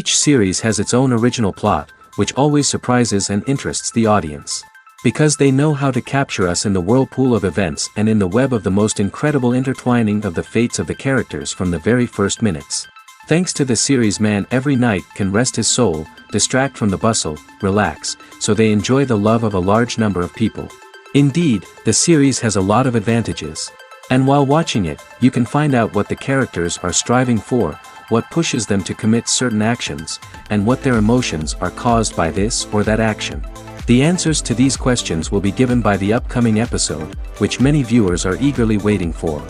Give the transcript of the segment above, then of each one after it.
Each series has its own original plot, which always surprises and interests the audience. Because they know how to capture us in the whirlpool of events and in the web of the most incredible intertwining of the fates of the characters from the very first minutes. Thanks to the series, man every night can rest his soul, distract from the bustle, relax, so they enjoy the love of a large number of people. Indeed, the series has a lot of advantages. And while watching it, you can find out what the characters are striving for, what pushes them to commit certain actions, and what their emotions are caused by this or that action. The answers to these questions will be given by the upcoming episode, which many viewers are eagerly waiting for.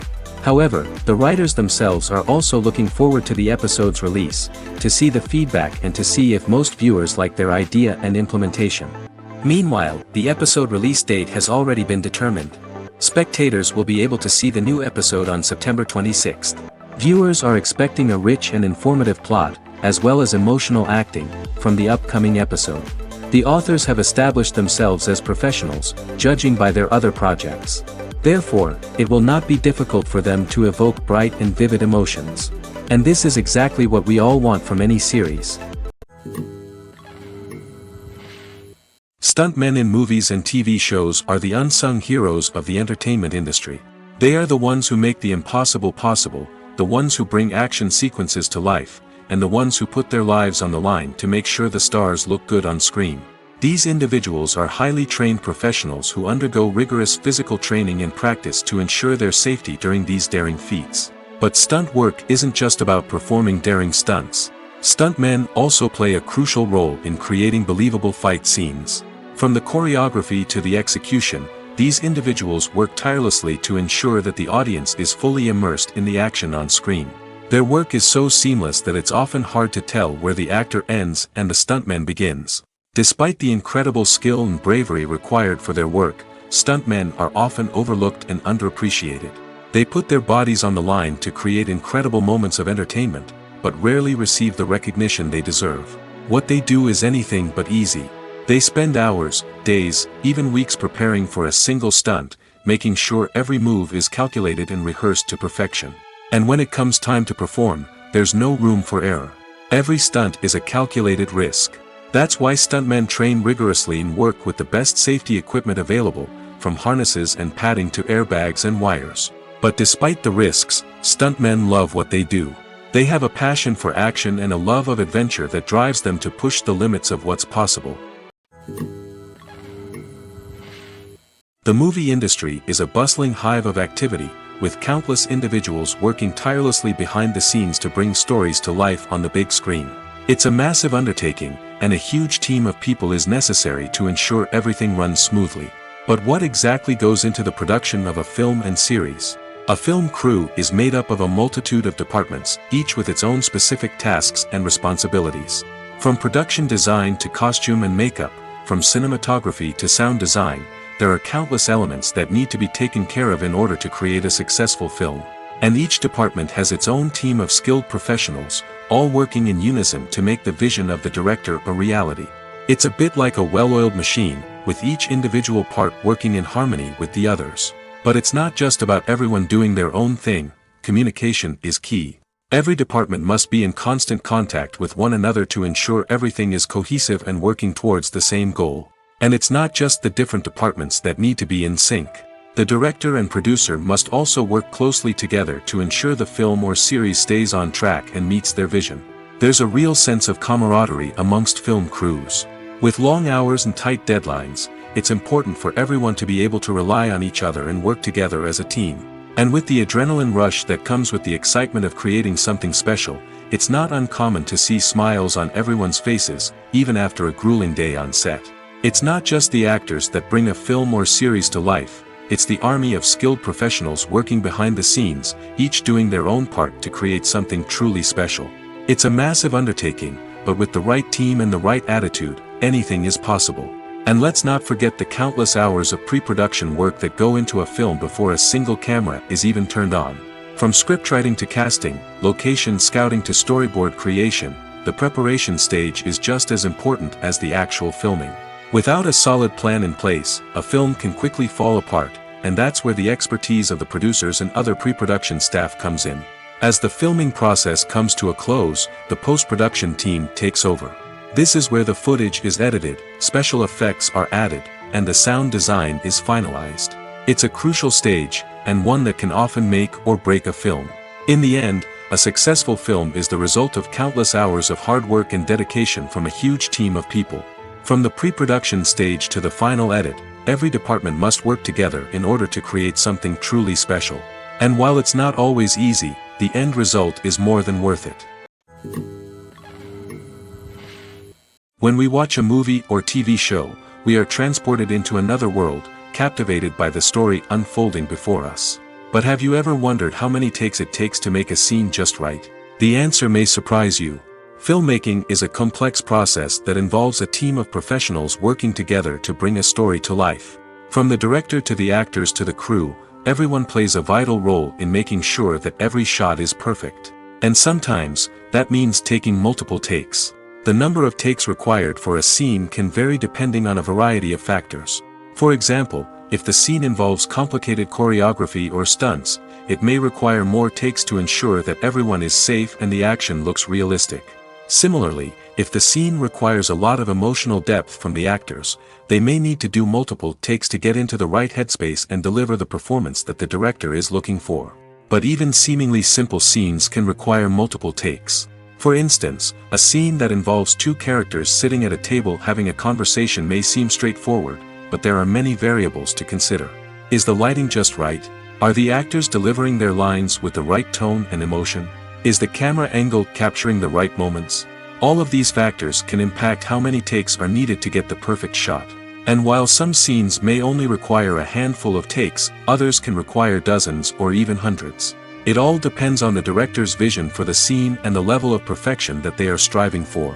However, the writers themselves are also looking forward to the episode's release, to see the feedback and to see if most viewers like their idea and implementation. Meanwhile, the episode release date has already been determined. Spectators will be able to see the new episode on September 26th. Viewers are expecting a rich and informative plot, as well as emotional acting, from the upcoming episode. The authors have established themselves as professionals, judging by their other projects. Therefore, it will not be difficult for them to evoke bright and vivid emotions. And this is exactly what we all want from any series. Stuntmen in movies and TV shows are the unsung heroes of the entertainment industry. They are the ones who make the impossible possible, the ones who bring action sequences to life, and the ones who put their lives on the line to make sure the stars look good on screen. These individuals are highly trained professionals who undergo rigorous physical training and practice to ensure their safety during these daring feats. But stunt work isn't just about performing daring stunts. Stuntmen also play a crucial role in creating believable fight scenes. From the choreography to the execution, these individuals work tirelessly to ensure that the audience is fully immersed in the action on screen. Their work is so seamless that it's often hard to tell where the actor ends and the stuntman begins. Despite the incredible skill and bravery required for their work, stuntmen are often overlooked and underappreciated. They put their bodies on the line to create incredible moments of entertainment, but rarely receive the recognition they deserve. What they do is anything but easy. They spend hours, days, even weeks preparing for a single stunt, making sure every move is calculated and rehearsed to perfection. And when it comes time to perform, there's no room for error. Every stunt is a calculated risk. That's why stuntmen train rigorously and work with the best safety equipment available, from harnesses and padding to airbags and wires. But despite the risks, stuntmen love what they do. They have a passion for action and a love of adventure that drives them to push the limits of what's possible. The movie industry is a bustling hive of activity, with countless individuals working tirelessly behind the scenes to bring stories to life on the big screen. It's a massive undertaking, and a huge team of people is necessary to ensure everything runs smoothly. But what exactly goes into the production of a film and series? A film crew is made up of a multitude of departments, each with its own specific tasks and responsibilities. From production design to costume and makeup, from cinematography to sound design, there are countless elements that need to be taken care of in order to create a successful film. And each department has its own team of skilled professionals, all working in unison to make the vision of the director a reality. It's a bit like a well-oiled machine, with each individual part working in harmony with the others. But it's not just about everyone doing their own thing. Communication is key. Every department must be in constant contact with one another to ensure everything is cohesive and working towards the same goal. And it's not just the different departments that need to be in sync. The director and producer must also work closely together to ensure the film or series stays on track and meets their vision. There's a real sense of camaraderie amongst film crews. With long hours and tight deadlines, it's important for everyone to be able to rely on each other and work together as a team. And with the adrenaline rush that comes with the excitement of creating something special, it's not uncommon to see smiles on everyone's faces, even after a grueling day on set. It's not just the actors that bring a film or series to life. It's the army of skilled professionals working behind the scenes, each doing their own part to create something truly special. It's a massive undertaking, but with the right team and the right attitude, anything is possible. And let's not forget the countless hours of pre-production work that go into a film before a single camera is even turned on. From scriptwriting to casting, location scouting to storyboard creation, the preparation stage is just as important as the actual filming. Without a solid plan in place, a film can quickly fall apart, and that's where the expertise of the producers and other pre-production staff comes in. As the filming process comes to a close, the post-production team takes over. This is where the footage is edited, special effects are added, and the sound design is finalized. It's a crucial stage, and one that can often make or break a film. In the end, a successful film is the result of countless hours of hard work and dedication from a huge team of people. From the pre-production stage to the final edit, every department must work together in order to create something truly special. And while it's not always easy, the end result is more than worth it. When we watch a movie or TV show, we are transported into another world, captivated by the story unfolding before us. But have you ever wondered how many takes it takes to make a scene just right? The answer may surprise you. Filmmaking is a complex process that involves a team of professionals working together to bring a story to life. From the director to the actors to the crew, everyone plays a vital role in making sure that every shot is perfect. And sometimes, that means taking multiple takes. The number of takes required for a scene can vary depending on a variety of factors. For example, if the scene involves complicated choreography or stunts, it may require more takes to ensure that everyone is safe and the action looks realistic. Similarly, if the scene requires a lot of emotional depth from the actors, they may need to do multiple takes to get into the right headspace and deliver the performance that the director is looking for. But even seemingly simple scenes can require multiple takes. For instance, a scene that involves two characters sitting at a table having a conversation may seem straightforward, but there are many variables to consider. Is the lighting just right? Are the actors delivering their lines with the right tone and emotion? Is the camera angle capturing the right moments? All of these factors can impact how many takes are needed to get the perfect shot. And while some scenes may only require a handful of takes, others can require dozens or even hundreds. It all depends on the director's vision for the scene and the level of perfection that they are striving for.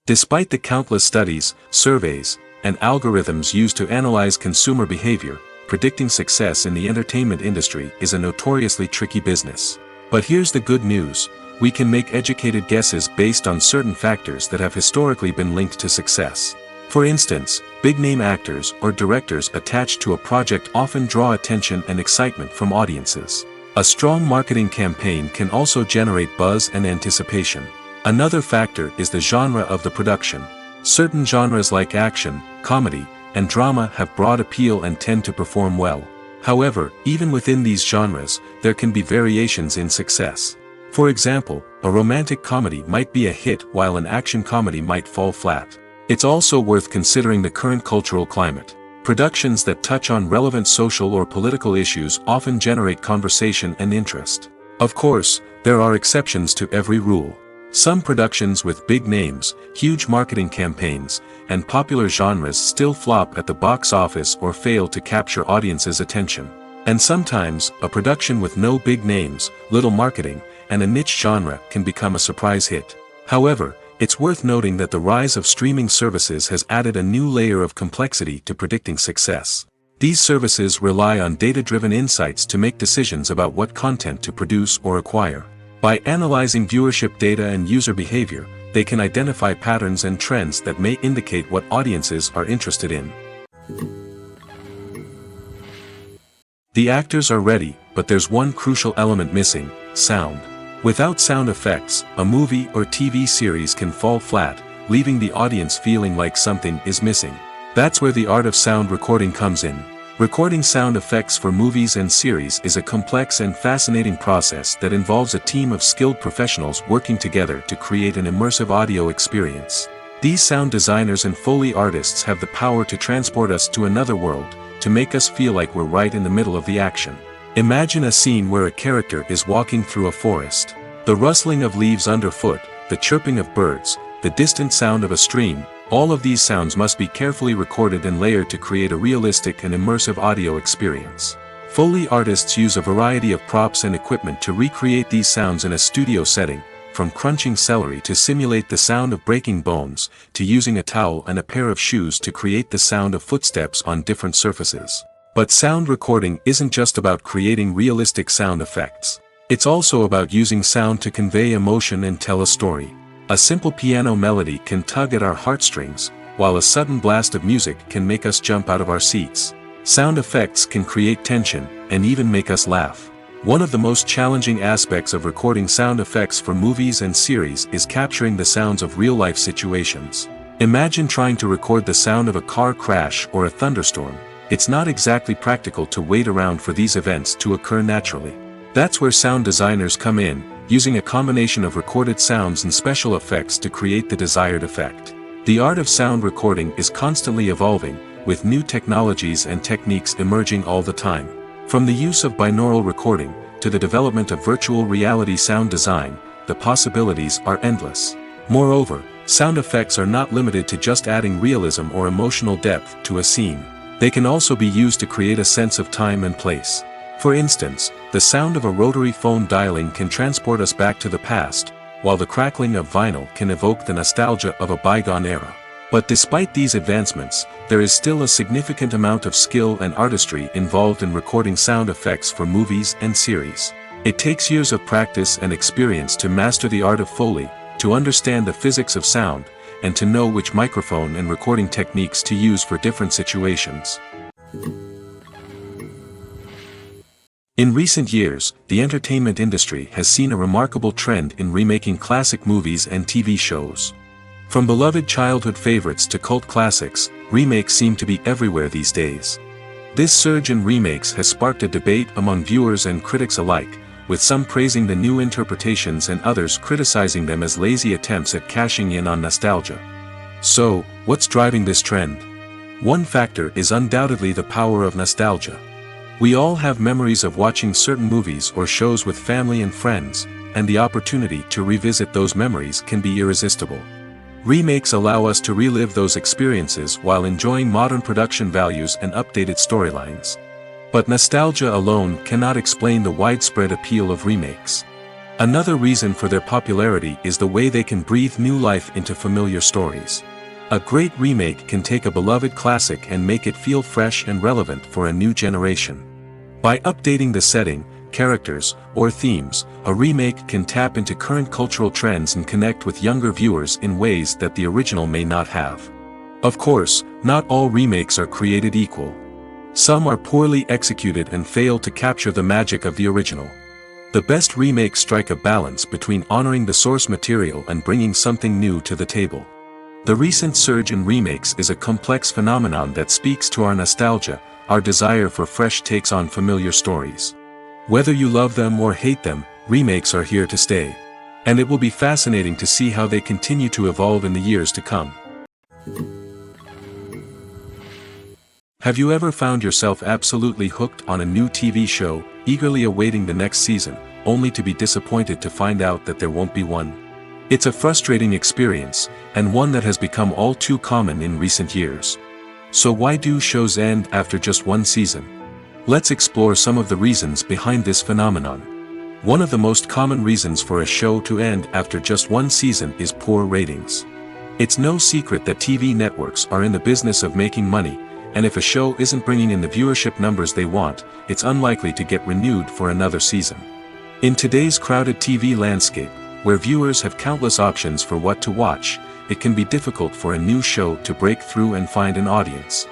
Despite the countless studies, surveys, and algorithms used to analyze consumer behavior, predicting success in the entertainment industry is a notoriously tricky business. But here's the good news: we can make educated guesses based on certain factors that have historically been linked to success. For instance, big-name actors or directors attached to a project often draw attention and excitement from audiences. A strong marketing campaign can also generate buzz and anticipation. Another factor is the genre of the production. Certain genres like action, comedy, and drama have broad appeal and tend to perform well. However, even within these genres, there can be variations in success. For example, a romantic comedy might be a hit while an action comedy might fall flat. It's also worth considering the current cultural climate. Productions that touch on relevant social or political issues often generate conversation and interest. Of course, there are exceptions to every rule. Some productions with big names, huge marketing campaigns, and popular genres still flop at the box office or fail to capture audiences' attention. And sometimes, a production with no big names, little marketing, and a niche genre can become a surprise hit. However, it's worth noting that the rise of streaming services has added a new layer of complexity to predicting success. These services rely on data-driven insights to make decisions about what content to produce or acquire. By analyzing viewership data and user behavior, they can identify patterns and trends that may indicate what audiences are interested in. The actors are ready, but there's one crucial element missing: sound. Without sound effects, a movie or TV series can fall flat, leaving the audience feeling like something is missing. That's where the art of sound recording comes in. Recording sound effects for movies and series is a complex and fascinating process that involves a team of skilled professionals working together to create an immersive audio experience. These sound designers and Foley artists have the power to transport us to another world, to make us feel like we're right in the middle of the action. Imagine a scene where a character is walking through a forest. The rustling of leaves underfoot, the chirping of birds, the distant sound of a stream, all of these sounds must be carefully recorded and layered to create a realistic and immersive audio experience. Foley artists use a variety of props and equipment to recreate these sounds in a studio setting, from crunching celery to simulate the sound of breaking bones, to using a towel and a pair of shoes to create the sound of footsteps on different surfaces. But sound recording isn't just about creating realistic sound effects. It's also about using sound to convey emotion and tell a story. A simple piano melody can tug at our heartstrings, while a sudden blast of music can make us jump out of our seats. Sound effects can create tension, and even make us laugh. One of the most challenging aspects of recording sound effects for movies and series is capturing the sounds of real-life situations. Imagine trying to record the sound of a car crash or a thunderstorm. It's not exactly practical to wait around for these events to occur naturally. That's where sound designers come in, using a combination of recorded sounds and special effects to create the desired effect. The art of sound recording is constantly evolving, with new technologies and techniques emerging all the time. From the use of binaural recording, to the development of virtual reality sound design, the possibilities are endless. Moreover, sound effects are not limited to just adding realism or emotional depth to a scene. They can also be used to create a sense of time and place. For instance, the sound of a rotary phone dialing can transport us back to the past, while the crackling of vinyl can evoke the nostalgia of a bygone era. But despite these advancements, there is still a significant amount of skill and artistry involved in recording sound effects for movies and series. It takes years of practice and experience to master the art of Foley, to understand the physics of sound, and to know which microphone and recording techniques to use for different situations. In recent years, the entertainment industry has seen a remarkable trend in remaking classic movies and TV shows. From beloved childhood favorites to cult classics, remakes seem to be everywhere these days. This surge in remakes has sparked a debate among viewers and critics alike, with some praising the new interpretations and others criticizing them as lazy attempts at cashing in on nostalgia. So, what's driving this trend? One factor is undoubtedly the power of nostalgia. We all have memories of watching certain movies or shows with family and friends, and the opportunity to revisit those memories can be irresistible. Remakes allow us to relive those experiences while enjoying modern production values and updated storylines. But nostalgia alone cannot explain the widespread appeal of remakes. Another reason for their popularity is the way they can breathe new life into familiar stories. A great remake can take a beloved classic and make it feel fresh and relevant for a new generation. By updating the setting, characters, or themes, a remake can tap into current cultural trends and connect with younger viewers in ways that the original may not have. Of course, not all remakes are created equal. Some are poorly executed and fail to capture the magic of the original. The best remakes strike a balance between honoring the source material and bringing something new to the table. The recent surge in remakes is a complex phenomenon that speaks to our nostalgia, our desire for fresh takes on familiar stories. Whether you love them or hate them, remakes are here to stay. And it will be fascinating to see how they continue to evolve in the years to come. Have you ever found yourself absolutely hooked on a new TV show, eagerly awaiting the next season, only to be disappointed to find out that there won't be one? It's a frustrating experience, and one that has become all too common in recent years. So why do shows end after just one season? Let's explore some of the reasons behind this phenomenon. One of the most common reasons for a show to end after just one season is poor ratings. It's no secret that TV networks are in the business of making money, and if a show isn't bringing in the viewership numbers they want, it's unlikely to get renewed for another season. In today's crowded TV landscape, where viewers have countless options for what to watch, it can be difficult for a new show to break through and find an audience.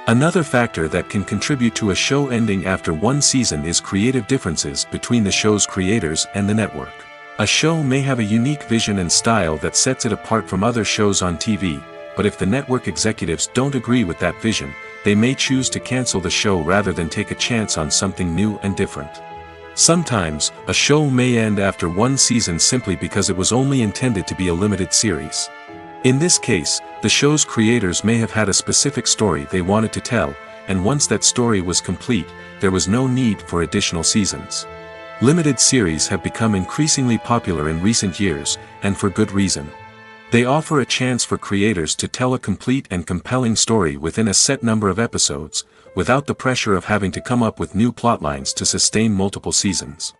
Another factor that can contribute to a show ending after one season is creative differences between the show's creators and the network. A show may have a unique vision and style that sets it apart from other shows on TV, but if the network executives don't agree with that vision, they may choose to cancel the show rather than take a chance on something new and different. Sometimes, a show may end after one season simply because it was only intended to be a limited series. In this case, the show's creators may have had a specific story they wanted to tell, and once that story was complete, there was no need for additional seasons. Limited series have become increasingly popular in recent years, and for good reason. They offer a chance for creators to tell a complete and compelling story within a set number of episodes, without the pressure of having to come up with new plotlines to sustain multiple seasons.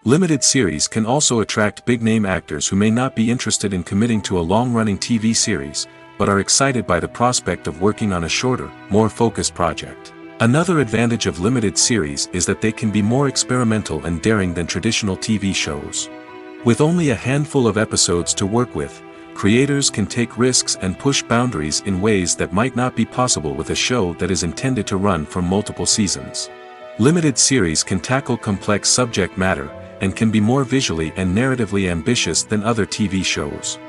Limited series can also attract big-name actors who may not be interested in committing to a long-running TV series, but are excited by the prospect of working on a shorter, more focused project. Another advantage of limited series is that they can be more experimental and daring than traditional TV shows. With only a handful of episodes to work with, Creators can take risks and push boundaries in ways that might not be possible with a show that is intended to run for multiple seasons. Limited series can tackle complex subject matter, and can be more visually and narratively ambitious than other TV shows.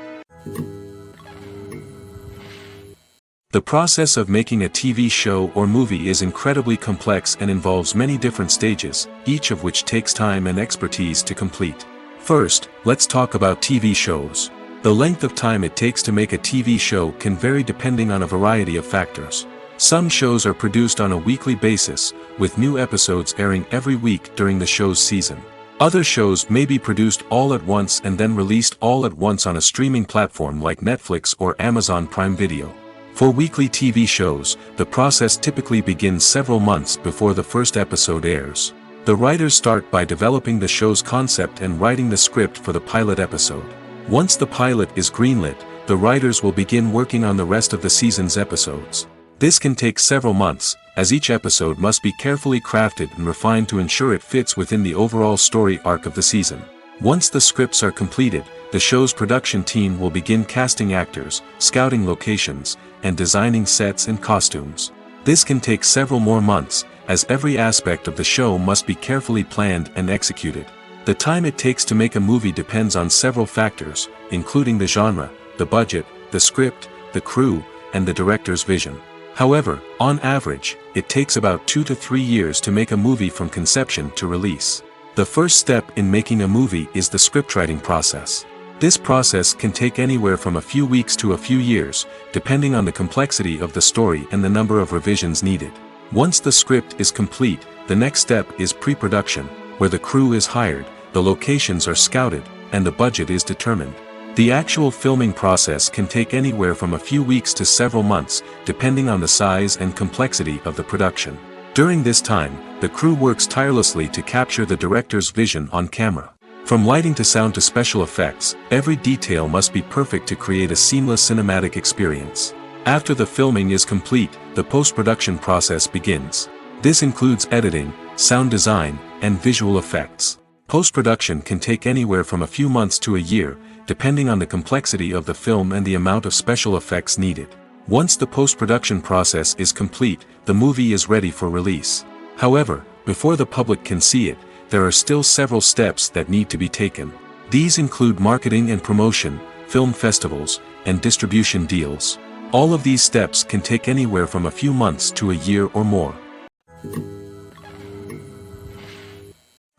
The process of making a TV show or movie is incredibly complex and involves many different stages, each of which takes time and expertise to complete. First, let's talk about TV shows. The length of time it takes to make a TV show can vary depending on a variety of factors. Some shows are produced on a weekly basis, with new episodes airing every week during the show's season. Other shows may be produced all at once and then released all at once on a streaming platform like Netflix or Amazon Prime Video. For weekly TV shows, the process typically begins several months before the first episode airs. The writers start by developing the show's concept and writing the script for the pilot episode. Once the pilot is greenlit, the writers will begin working on the rest of the season's episodes. This can take several months, as each episode must be carefully crafted and refined to ensure it fits within the overall story arc of the season. Once the scripts are completed, the show's production team will begin casting actors, scouting locations, and designing sets and costumes. This can take several more months, as every aspect of the show must be carefully planned and executed. The time it takes to make a movie depends on several factors, including the genre, the budget, the script, the crew, and the director's vision. However, on average, it takes about 2 to 3 years to make a movie from conception to release. The first step in making a movie is the scriptwriting process. This process can take anywhere from a few weeks to a few years, depending on the complexity of the story and the number of revisions needed. Once the script is complete, the next step is pre-production, where the crew is hired, the locations are scouted, and the budget is determined. The actual filming process can take anywhere from a few weeks to several months, depending on the size and complexity of the production. During this time, the crew works tirelessly to capture the director's vision on camera. From lighting to sound to special effects, every detail must be perfect to create a seamless cinematic experience. After the filming is complete, the post-production process begins. This includes editing, sound design, and visual effects. Post-production can take anywhere from a few months to a year, depending on the complexity of the film and the amount of special effects needed. Once the post-production process is complete, the movie is ready for release. However, before the public can see it, there are still several steps that need to be taken. These include marketing and promotion, film festivals, and distribution deals. All of these steps can take anywhere from a few months to a year or more.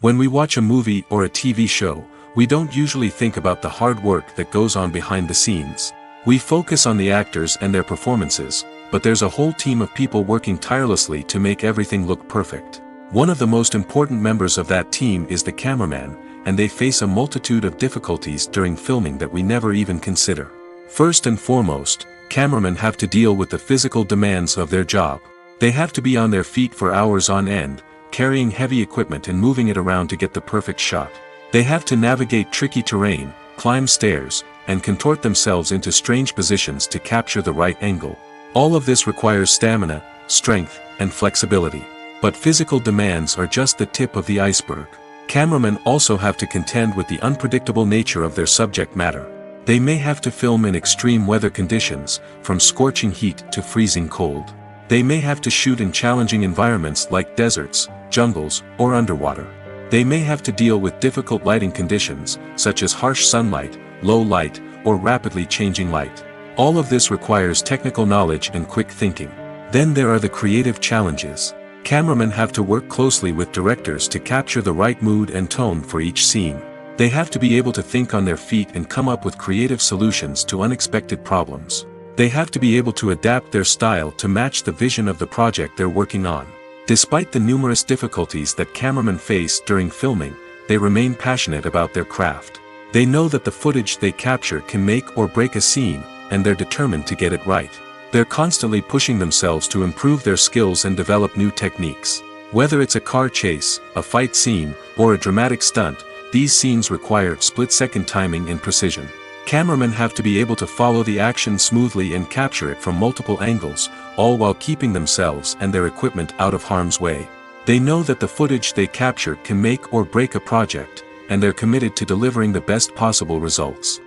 When we watch a movie or a TV show, we don't usually think about the hard work that goes on behind the scenes. We focus on the actors and their performances, but there's a whole team of people working tirelessly to make everything look perfect. One of the most important members of that team is the cameraman, and they face a multitude of difficulties during filming that we never even consider. First and foremost, cameramen have to deal with the physical demands of their job. They have to be on their feet for hours on end, carrying heavy equipment and moving it around to get the perfect shot. They have to navigate tricky terrain, climb stairs, and contort themselves into strange positions to capture the right angle. All of this requires stamina, strength, and flexibility. But physical demands are just the tip of the iceberg. Cameramen also have to contend with the unpredictable nature of their subject matter. They may have to film in extreme weather conditions, from scorching heat to freezing cold. They may have to shoot in challenging environments like deserts, jungles, or underwater. They may have to deal with difficult lighting conditions, such as harsh sunlight, low light, or rapidly changing light. All of this requires technical knowledge and quick thinking. Then there are the creative challenges. Cameramen have to work closely with directors to capture the right mood and tone for each scene. They have to be able to think on their feet and come up with creative solutions to unexpected problems. They have to be able to adapt their style to match the vision of the project they're working on. Despite the numerous difficulties that cameramen face during filming, they remain passionate about their craft. They know that the footage they capture can make or break a scene, and they're determined to get it right. They're constantly pushing themselves to improve their skills and develop new techniques. Whether it's a car chase, a fight scene, or a dramatic stunt, these scenes require split-second timing and precision. Cameramen have to be able to follow the action smoothly and capture it from multiple angles, all while keeping themselves and their equipment out of harm's way. They know that the footage they capture can make or break a project, and they're committed to delivering the best possible results.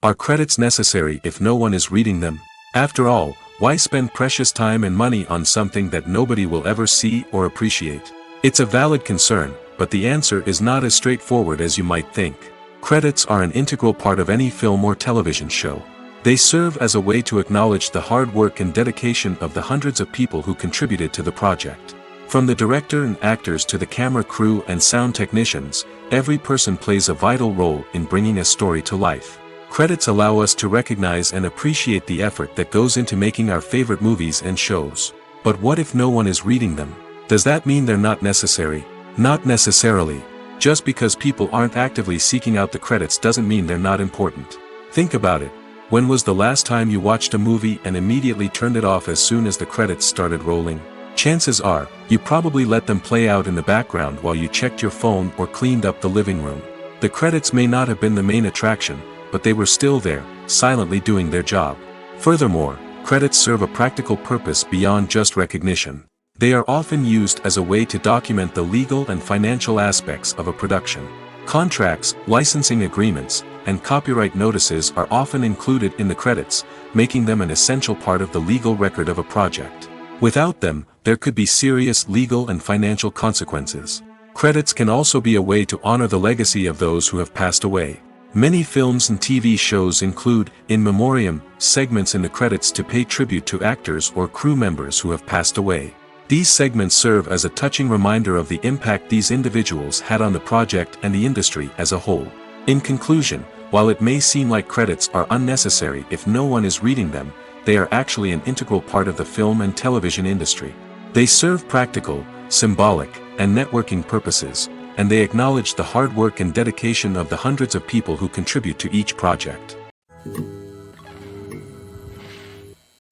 Are credits necessary if no one is reading them? After all, why spend precious time and money on something that nobody will ever see or appreciate? It's a valid concern, but the answer is not as straightforward as you might think. Credits are an integral part of any film or television show. They serve as a way to acknowledge the hard work and dedication of the hundreds of people who contributed to the project. From the director and actors to the camera crew and sound technicians, every person plays a vital role in bringing a story to life. Credits allow us to recognize and appreciate the effort that goes into making our favorite movies and shows. But what if no one is reading them? Does that mean they're not necessary? Not necessarily. Just because people aren't actively seeking out the credits doesn't mean they're not important. Think about it. When was the last time you watched a movie and immediately turned it off as soon as the credits started rolling? Chances are, you probably let them play out in the background while you checked your phone or cleaned up the living room. The credits may not have been the main attraction, but they were still there, silently doing their job. Furthermore, credits serve a practical purpose beyond just recognition. They are often used as a way to document the legal and financial aspects of a production. Contracts, licensing agreements, and copyright notices are often included in the credits, making them an essential part of the legal record of a project. Without them, there could be serious legal and financial consequences. Credits can also be a way to honor the legacy of those who have passed away. Many films and TV shows include, in memoriam, segments in the credits to pay tribute to actors or crew members who have passed away. These segments serve as a touching reminder of the impact these individuals had on the project and the industry as a whole. In conclusion, while it may seem like credits are unnecessary if no one is reading them, they are actually an integral part of the film and television industry. They serve practical, symbolic, and networking purposes, and they acknowledge the hard work and dedication of the hundreds of people who contribute to each project.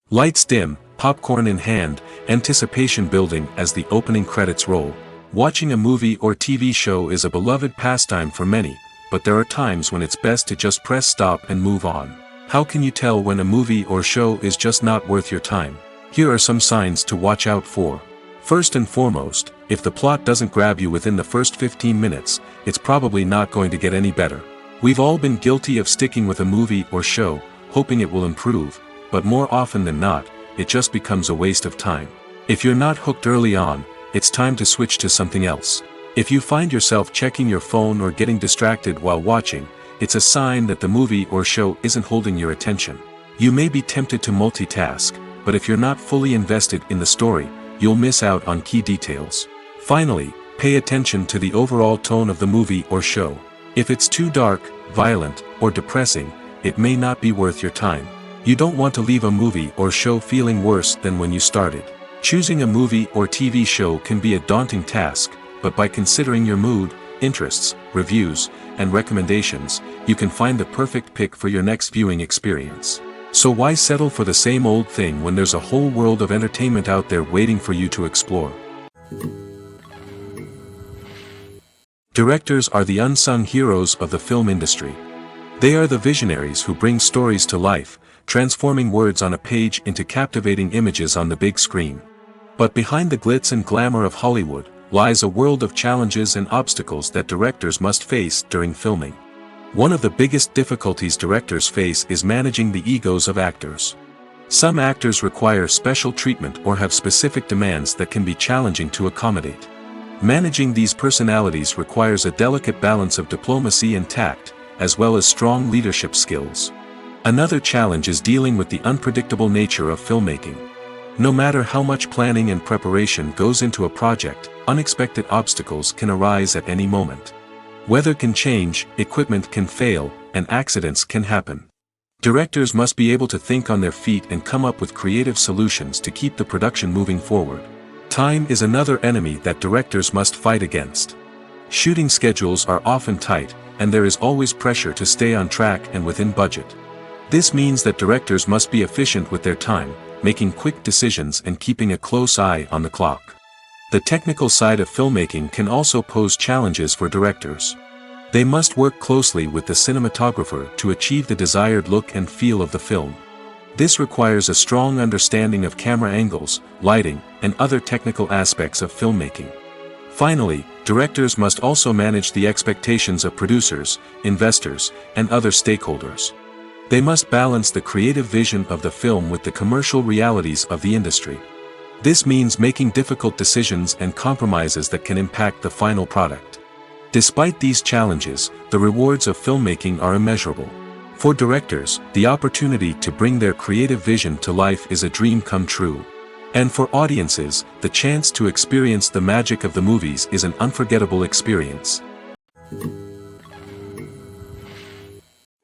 Lights dim, popcorn in hand, anticipation building as the opening credits roll. Watching a movie or TV show is a beloved pastime for many, but there are times when it's best to just press stop and move on. How can you tell when a movie or show is just not worth your time? Here are some signs to watch out for. First and foremost, if the plot doesn't grab you within the first 15 minutes, it's probably not going to get any better. We've all been guilty of sticking with a movie or show, hoping it will improve, but more often than not, it just becomes a waste of time. If you're not hooked early on, it's time to switch to something else. If you find yourself checking your phone or getting distracted while watching, it's a sign that the movie or show isn't holding your attention. You may be tempted to multitask, but if you're not fully invested in the story, you'll miss out on key details. Finally, pay attention to the overall tone of the movie or show. If it's too dark, violent, or depressing, it may not be worth your time. You don't want to leave a movie or show feeling worse than when you started. Choosing a movie or TV show can be a daunting task, but by considering your mood, interests, reviews, and recommendations, you can find the perfect pick for your next viewing experience. So why settle for the same old thing when there's a whole world of entertainment out there waiting for you to explore? Directors are the unsung heroes of the film industry. They are the visionaries who bring stories to life, transforming words on a page into captivating images on the big screen. But behind the glitz and glamour of Hollywood, lies a world of challenges and obstacles that directors must face during filming. One of the biggest difficulties directors face is managing the egos of actors. Some actors require special treatment or have specific demands that can be challenging to accommodate. Managing these personalities requires a delicate balance of diplomacy and tact, as well as strong leadership skills. Another challenge is dealing with the unpredictable nature of filmmaking. No matter how much planning and preparation goes into a project, unexpected obstacles can arise at any moment. Weather can change, equipment can fail, and accidents can happen. Directors must be able to think on their feet and come up with creative solutions to keep the production moving forward. Time is another enemy that directors must fight against. Shooting schedules are often tight, and there is always pressure to stay on track and within budget. This means that directors must be efficient with their time, making quick decisions and keeping a close eye on the clock. The technical side of filmmaking can also pose challenges for directors. They must work closely with the cinematographer to achieve the desired look and feel of the film. This requires a strong understanding of camera angles, lighting, and other technical aspects of filmmaking. Finally, directors must also manage the expectations of producers, investors, and other stakeholders. They must balance the creative vision of the film with the commercial realities of the industry. This means making difficult decisions and compromises that can impact the final product. Despite these challenges, the rewards of filmmaking are immeasurable. For directors, the opportunity to bring their creative vision to life is a dream come true. And for audiences, the chance to experience the magic of the movies is an unforgettable experience.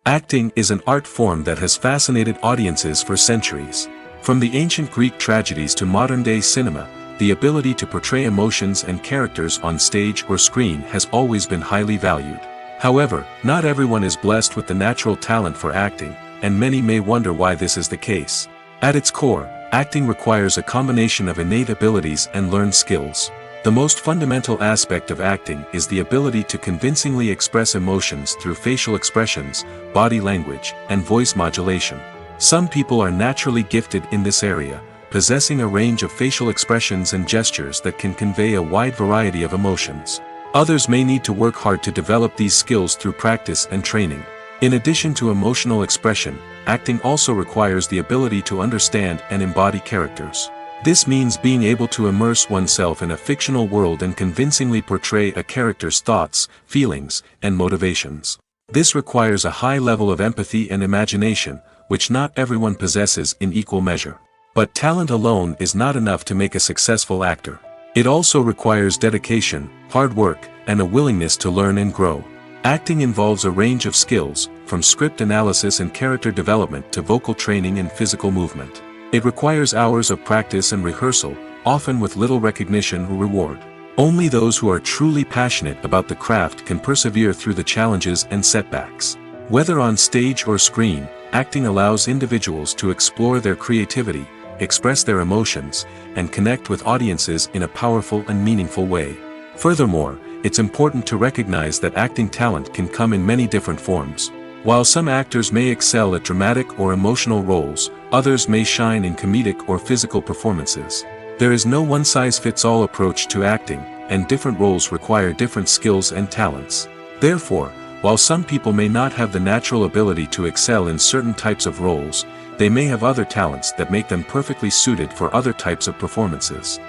Acting is an art form that has fascinated audiences for centuries. From the ancient Greek tragedies to modern-day cinema, the ability to portray emotions and characters on stage or screen has always been highly valued. However, not everyone is blessed with the natural talent for acting, and many may wonder why this is the case. At its core, acting requires a combination of innate abilities and learned skills. The most fundamental aspect of acting is the ability to convincingly express emotions through facial expressions, body language, and voice modulation. Some people are naturally gifted in this area, possessing a range of facial expressions and gestures that can convey a wide variety of emotions. Others may need to work hard to develop these skills through practice and training. In addition to emotional expression, acting also requires the ability to understand and embody characters. This means being able to immerse oneself in a fictional world and convincingly portray a character's thoughts, feelings, and motivations. This requires a high level of empathy and imagination, which not everyone possesses in equal measure. But talent alone is not enough to make a successful actor. It also requires dedication, hard work, and a willingness to learn and grow. Acting involves a range of skills, from script analysis and character development to vocal training and physical movement. It requires hours of practice and rehearsal, often with little recognition or reward. Only those who are truly passionate about the craft can persevere through the challenges and setbacks. Whether on stage or screen, acting allows individuals to explore their creativity, express their emotions, and connect with audiences in a powerful and meaningful way. Furthermore, it's important to recognize that acting talent can come in many different forms. While some actors may excel at dramatic or emotional roles, others may shine in comedic or physical performances. There is no one-size-fits-all approach to acting, and different roles require different skills and talents. Therefore, while some people may not have the natural ability to excel in certain types of roles, they may have other talents that make them perfectly suited for other types of performances.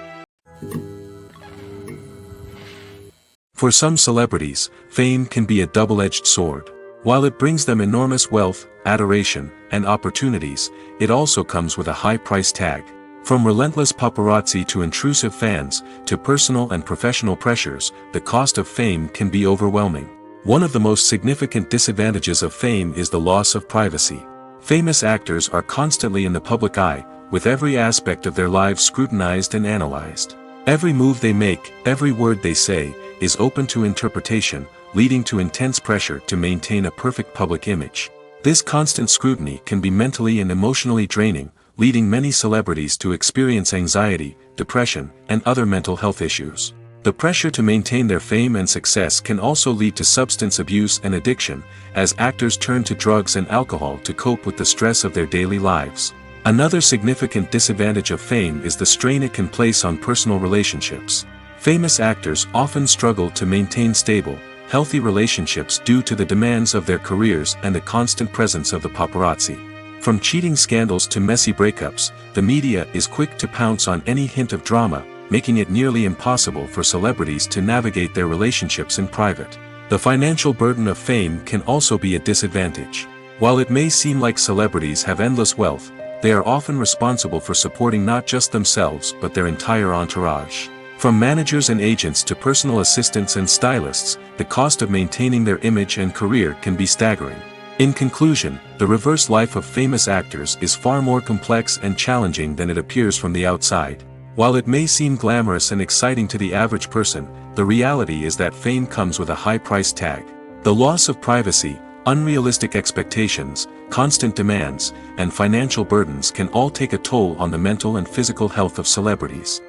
For some celebrities, fame can be a double-edged sword. While it brings them enormous wealth, adoration, and opportunities, it also comes with a high price tag. From relentless paparazzi to intrusive fans, to personal and professional pressures, the cost of fame can be overwhelming. One of the most significant disadvantages of fame is the loss of privacy. Famous actors are constantly in the public eye, with every aspect of their lives scrutinized and analyzed. Every move they make, every word they say, is open to interpretation, leading to intense pressure to maintain a perfect public image. This constant scrutiny can be mentally and emotionally draining, leading many celebrities to experience anxiety, depression, and other mental health issues. The pressure to maintain their fame and success can also lead to substance abuse and addiction, as actors turn to drugs and alcohol to cope with the stress of their daily lives. Another significant disadvantage of fame is the strain it can place on personal relationships. Famous actors often struggle to maintain stable, healthy relationships due to the demands of their careers and the constant presence of the paparazzi. From cheating scandals to messy breakups, the media is quick to pounce on any hint of drama, making it nearly impossible for celebrities to navigate their relationships in private. The financial burden of fame can also be a disadvantage. While it may seem like celebrities have endless wealth, they are often responsible for supporting not just themselves but their entire entourage. From managers and agents to personal assistants and stylists, the cost of maintaining their image and career can be staggering. In conclusion, the reverse life of famous actors is far more complex and challenging than it appears from the outside. While it may seem glamorous and exciting to the average person, the reality is that fame comes with a high price tag. The loss of privacy, unrealistic expectations, constant demands, and financial burdens can all take a toll on the mental and physical health of celebrities.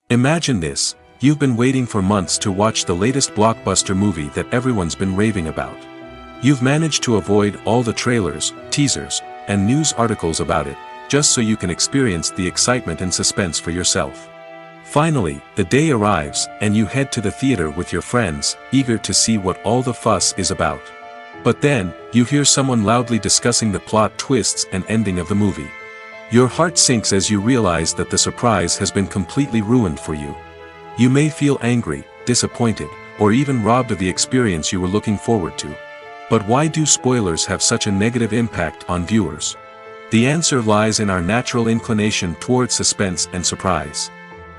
Imagine this: you've been waiting for months to watch the latest blockbuster movie that everyone's been raving about. You've managed to avoid all the trailers, teasers, and news articles about it, just so you can experience the excitement and suspense for yourself. Finally, the day arrives, and you head to the theater with your friends, eager to see what all the fuss is about. But then, you hear someone loudly discussing the plot twists and ending of the movie. Your heart sinks as you realize that the surprise has been completely ruined for you. You may feel angry, disappointed, or even robbed of the experience you were looking forward to. But why do spoilers have such a negative impact on viewers? The answer lies in our natural inclination towards suspense and surprise.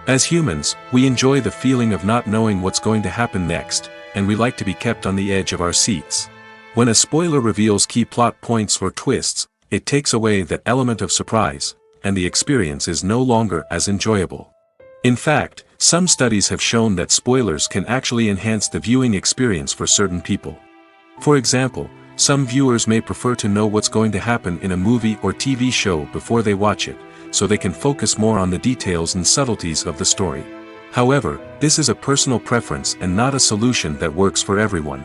As humans, we enjoy the feeling of not knowing what's going to happen next, and we like to be kept on the edge of our seats. When a spoiler reveals key plot points or twists, it takes away that element of surprise, and the experience is no longer as enjoyable. In fact, some studies have shown that spoilers can actually enhance the viewing experience for certain people. For example, some viewers may prefer to know what's going to happen in a movie or TV show before they watch it, so they can focus more on the details and subtleties of the story. However, this is a personal preference and not a solution that works for everyone.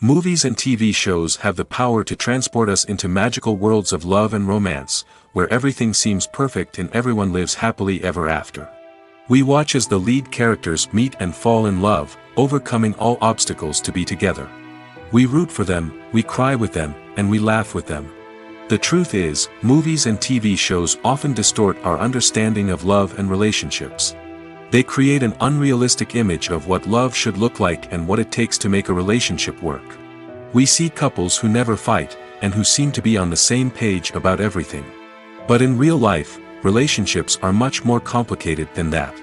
Movies and TV shows have the power to transport us into magical worlds of love and romance, where everything seems perfect and everyone lives happily ever after. We watch as the lead characters meet and fall in love, overcoming all obstacles to be together. We root for them, we cry with them, and we laugh with them. The truth is, movies and TV shows often distort our understanding of love and relationships. They create an unrealistic image of what love should look like and what it takes to make a relationship work. We see couples who never fight, and who seem to be on the same page about everything. But in real life, relationships are much more complicated than that.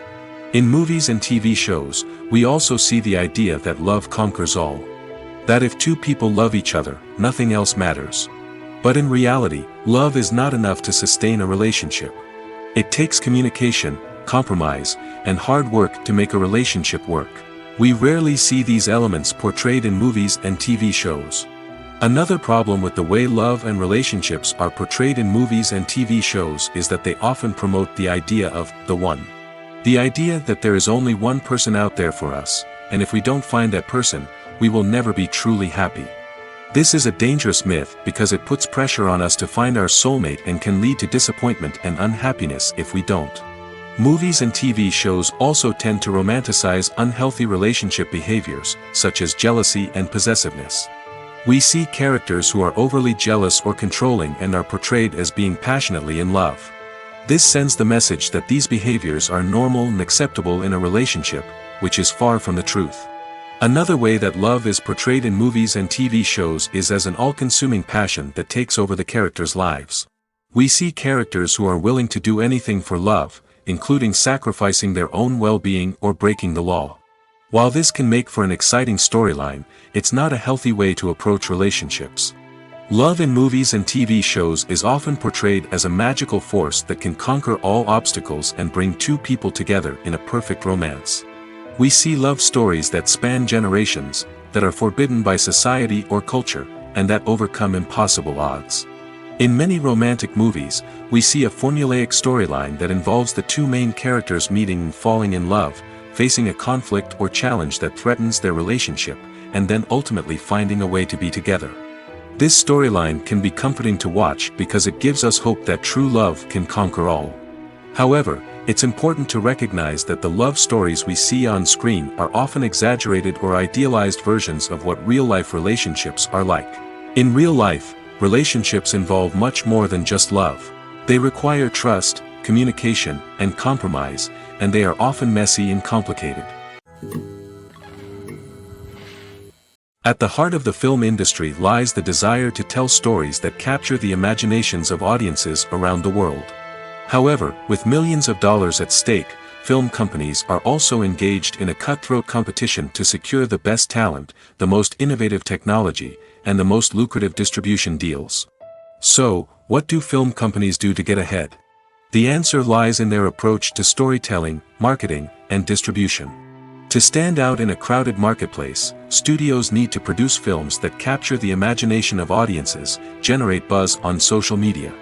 In movies and TV shows, we also see the idea that love conquers all. That if two people love each other, nothing else matters. But in reality, love is not enough to sustain a relationship. It takes communication, compromise, and hard work to make a relationship work. We rarely see these elements portrayed in movies and TV shows. Another problem with the way love and relationships are portrayed in movies and TV shows is that they often promote the idea of the one. The idea that there is only one person out there for us, and if we don't find that person, we will never be truly happy. This is a dangerous myth because it puts pressure on us to find our soulmate and can lead to disappointment and unhappiness if we don't. Movies and TV shows also tend to romanticize unhealthy relationship behaviors, such as jealousy and possessiveness. We see characters who are overly jealous or controlling and are portrayed as being passionately in love. This sends the message that these behaviors are normal and acceptable in a relationship, which is far from the truth. Another way that love is portrayed in movies and TV shows is as an all-consuming passion that takes over the characters' lives. We see characters who are willing to do anything for love, including sacrificing their own well-being or breaking the law. While this can make for an exciting storyline, it's not a healthy way to approach relationships. Love in movies and TV shows is often portrayed as a magical force that can conquer all obstacles and bring two people together in a perfect romance. We see love stories that span generations, that are forbidden by society or culture, and that overcome impossible odds. In many romantic movies, we see a formulaic storyline that involves the two main characters meeting and falling in love, facing a conflict or challenge that threatens their relationship, and then ultimately finding a way to be together. This storyline can be comforting to watch because it gives us hope that true love can conquer all. However, it's important to recognize that the love stories we see on screen are often exaggerated or idealized versions of what real-life relationships are like. In real life, relationships involve much more than just love. They require trust, communication, and compromise, and they are often messy and complicated. At the heart of the film industry lies the desire to tell stories that capture the imaginations of audiences around the world. However, with millions of dollars at stake, film companies are also engaged in a cutthroat competition to secure the best talent, the most innovative technology, and the most lucrative distribution deals. So, what do film companies do to get ahead? The answer lies in their approach to storytelling, marketing, and distribution. To stand out in a crowded marketplace, studios need to produce films that capture the imagination of audiences, generate buzz on social media.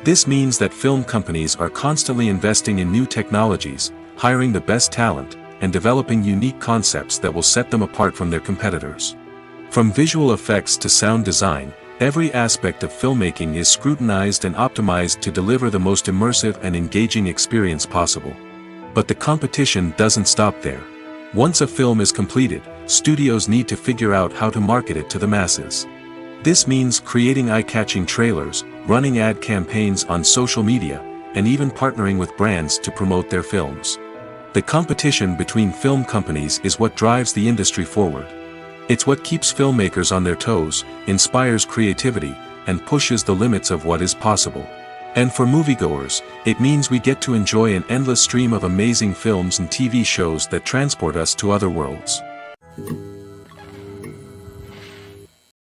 This means that film companies are constantly investing in new technologies, hiring the best talent, and developing unique concepts that will set them apart from their competitors. From visual effects to sound design, every aspect of filmmaking is scrutinized and optimized to deliver the most immersive and engaging experience possible. But the competition doesn't stop there. Once a film is completed, studios need to figure out how to market it to the masses. This means creating eye-catching trailers, running ad campaigns on social media, and even partnering with brands to promote their films. The competition between film companies is what drives the industry forward. It's what keeps filmmakers on their toes, inspires creativity, and pushes the limits of what is possible. And for moviegoers, it means we get to enjoy an endless stream of amazing films and TV shows that transport us to other worlds.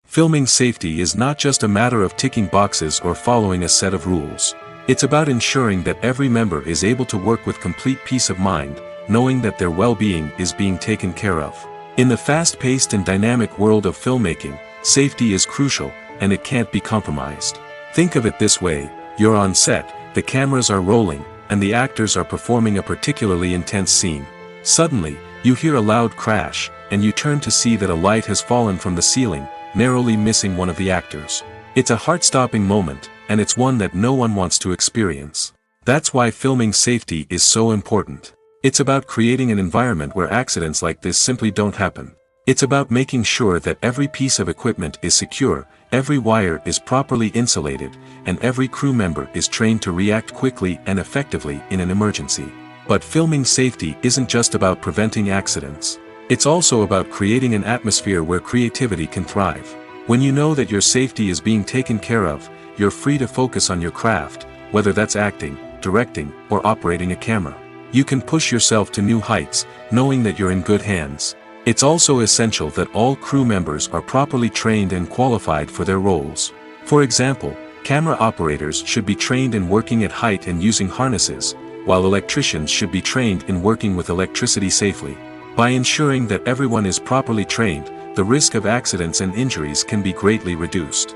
Filming safety is not just a matter of ticking boxes or following a set of rules. It's about ensuring that every member is able to work with complete peace of mind, knowing that their well-being is being taken care of. In the fast-paced and dynamic world of filmmaking, safety is crucial, and it can't be compromised. Think of it this way: you're on set, the cameras are rolling, and the actors are performing a particularly intense scene. Suddenly, you hear a loud crash, and you turn to see that a light has fallen from the ceiling, narrowly missing one of the actors. It's a heart-stopping moment, and it's one that no one wants to experience. That's why filming safety is so important. It's about creating an environment where accidents like this simply don't happen. It's about making sure that every piece of equipment is secure, every wire is properly insulated, and every crew member is trained to react quickly and effectively in an emergency. But filming safety isn't just about preventing accidents. It's also about creating an atmosphere where creativity can thrive. When you know that your safety is being taken care of, you're free to focus on your craft, whether that's acting, directing, or operating a camera. You can push yourself to new heights, knowing that you're in good hands. It's also essential that all crew members are properly trained and qualified for their roles. For example, camera operators should be trained in working at height and using harnesses, while electricians should be trained in working with electricity safely. By ensuring that everyone is properly trained, the risk of accidents and injuries can be greatly reduced.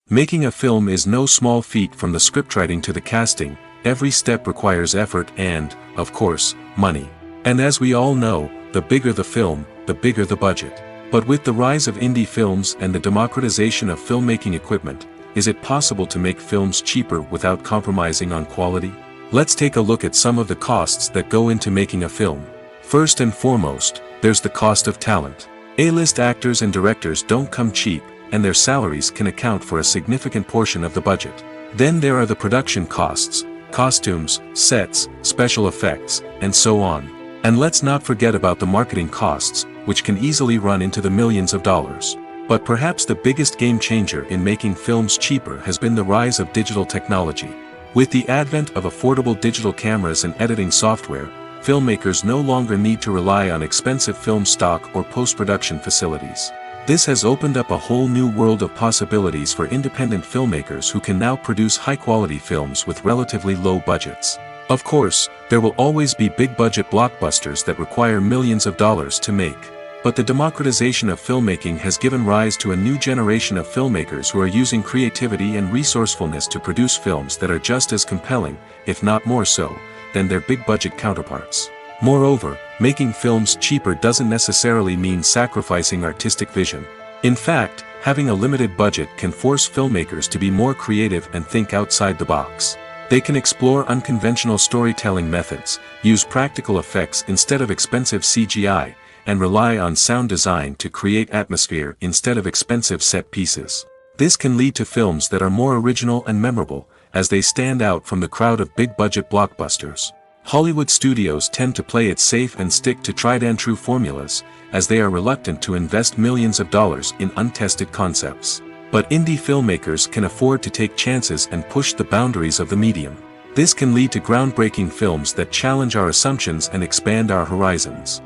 Making a film is no small feat. From the scriptwriting to the casting, every step requires effort and, of course, money. And as we all know, the bigger the film, the bigger the budget. But with the rise of indie films and the democratization of filmmaking equipment, is it possible to make films cheaper without compromising on quality? Let's take a look at some of the costs that go into making a film. First and foremost, there's the cost of talent. A-list actors and directors don't come cheap, and their salaries can account for a significant portion of the budget. Then there are the production costs, costumes, sets, special effects, and so on. And let's not forget about the marketing costs, which can easily run into the millions of dollars. But perhaps the biggest game changer in making films cheaper has been the rise of digital technology. With the advent of affordable digital cameras and editing software, filmmakers no longer need to rely on expensive film stock or post-production facilities. This has opened up a whole new world of possibilities for independent filmmakers who can now produce high-quality films with relatively low budgets. Of course, there will always be big-budget blockbusters that require millions of dollars to make. But the democratization of filmmaking has given rise to a new generation of filmmakers who are using creativity and resourcefulness to produce films that are just as compelling, if not more so, than their big-budget counterparts. Moreover, making films cheaper doesn't necessarily mean sacrificing artistic vision. In fact, having a limited budget can force filmmakers to be more creative and think outside the box. They can explore unconventional storytelling methods, use practical effects instead of expensive CGI, and rely on sound design to create atmosphere instead of expensive set pieces. This can lead to films that are more original and memorable, as they stand out from the crowd of big-budget blockbusters. Hollywood studios tend to play it safe and stick to tried-and-true formulas, as they are reluctant to invest millions of dollars in untested concepts. But indie filmmakers can afford to take chances and push the boundaries of the medium. This can lead to groundbreaking films that challenge our assumptions and expand our horizons.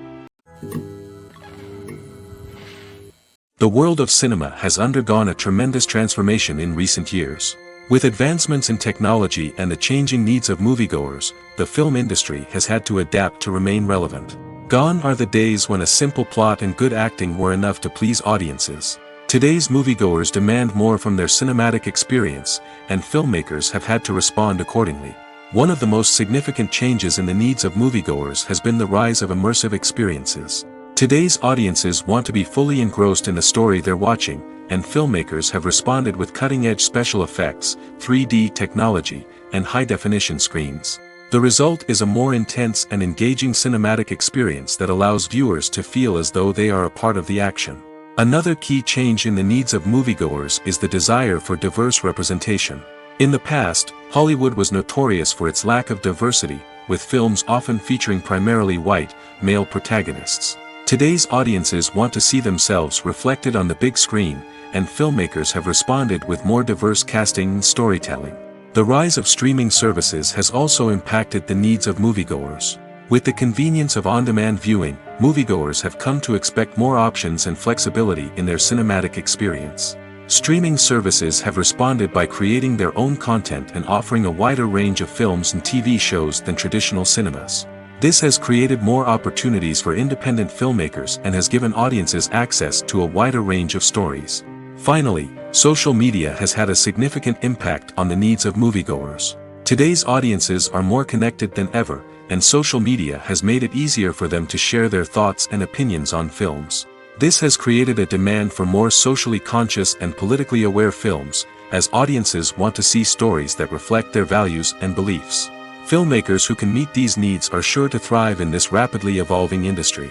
The world of cinema has undergone a tremendous transformation in recent years. With advancements in technology and the changing needs of moviegoers, the film industry has had to adapt to remain relevant. Gone are the days when a simple plot and good acting were enough to please audiences. Today's moviegoers demand more from their cinematic experience, and filmmakers have had to respond accordingly. One of the most significant changes in the needs of moviegoers has been the rise of immersive experiences. Today's audiences want to be fully engrossed in the story they're watching, and filmmakers have responded with cutting-edge special effects, 3D technology, and high-definition screens. The result is a more intense and engaging cinematic experience that allows viewers to feel as though they are a part of the action. Another key change in the needs of moviegoers is the desire for diverse representation. In the past, Hollywood was notorious for its lack of diversity, with films often featuring primarily white, male protagonists. Today's audiences want to see themselves reflected on the big screen, and filmmakers have responded with more diverse casting and storytelling. The rise of streaming services has also impacted the needs of moviegoers. With the convenience of on-demand viewing, moviegoers have come to expect more options and flexibility in their cinematic experience. Streaming services have responded by creating their own content and offering a wider range of films and TV shows than traditional cinemas. This has created more opportunities for independent filmmakers and has given audiences access to a wider range of stories. Finally, social media has had a significant impact on the needs of moviegoers. Today's audiences are more connected than ever, and social media has made it easier for them to share their thoughts and opinions on films. This has created a demand for more socially conscious and politically aware films, as audiences want to see stories that reflect their values and beliefs. Filmmakers who can meet these needs are sure to thrive in this rapidly evolving industry.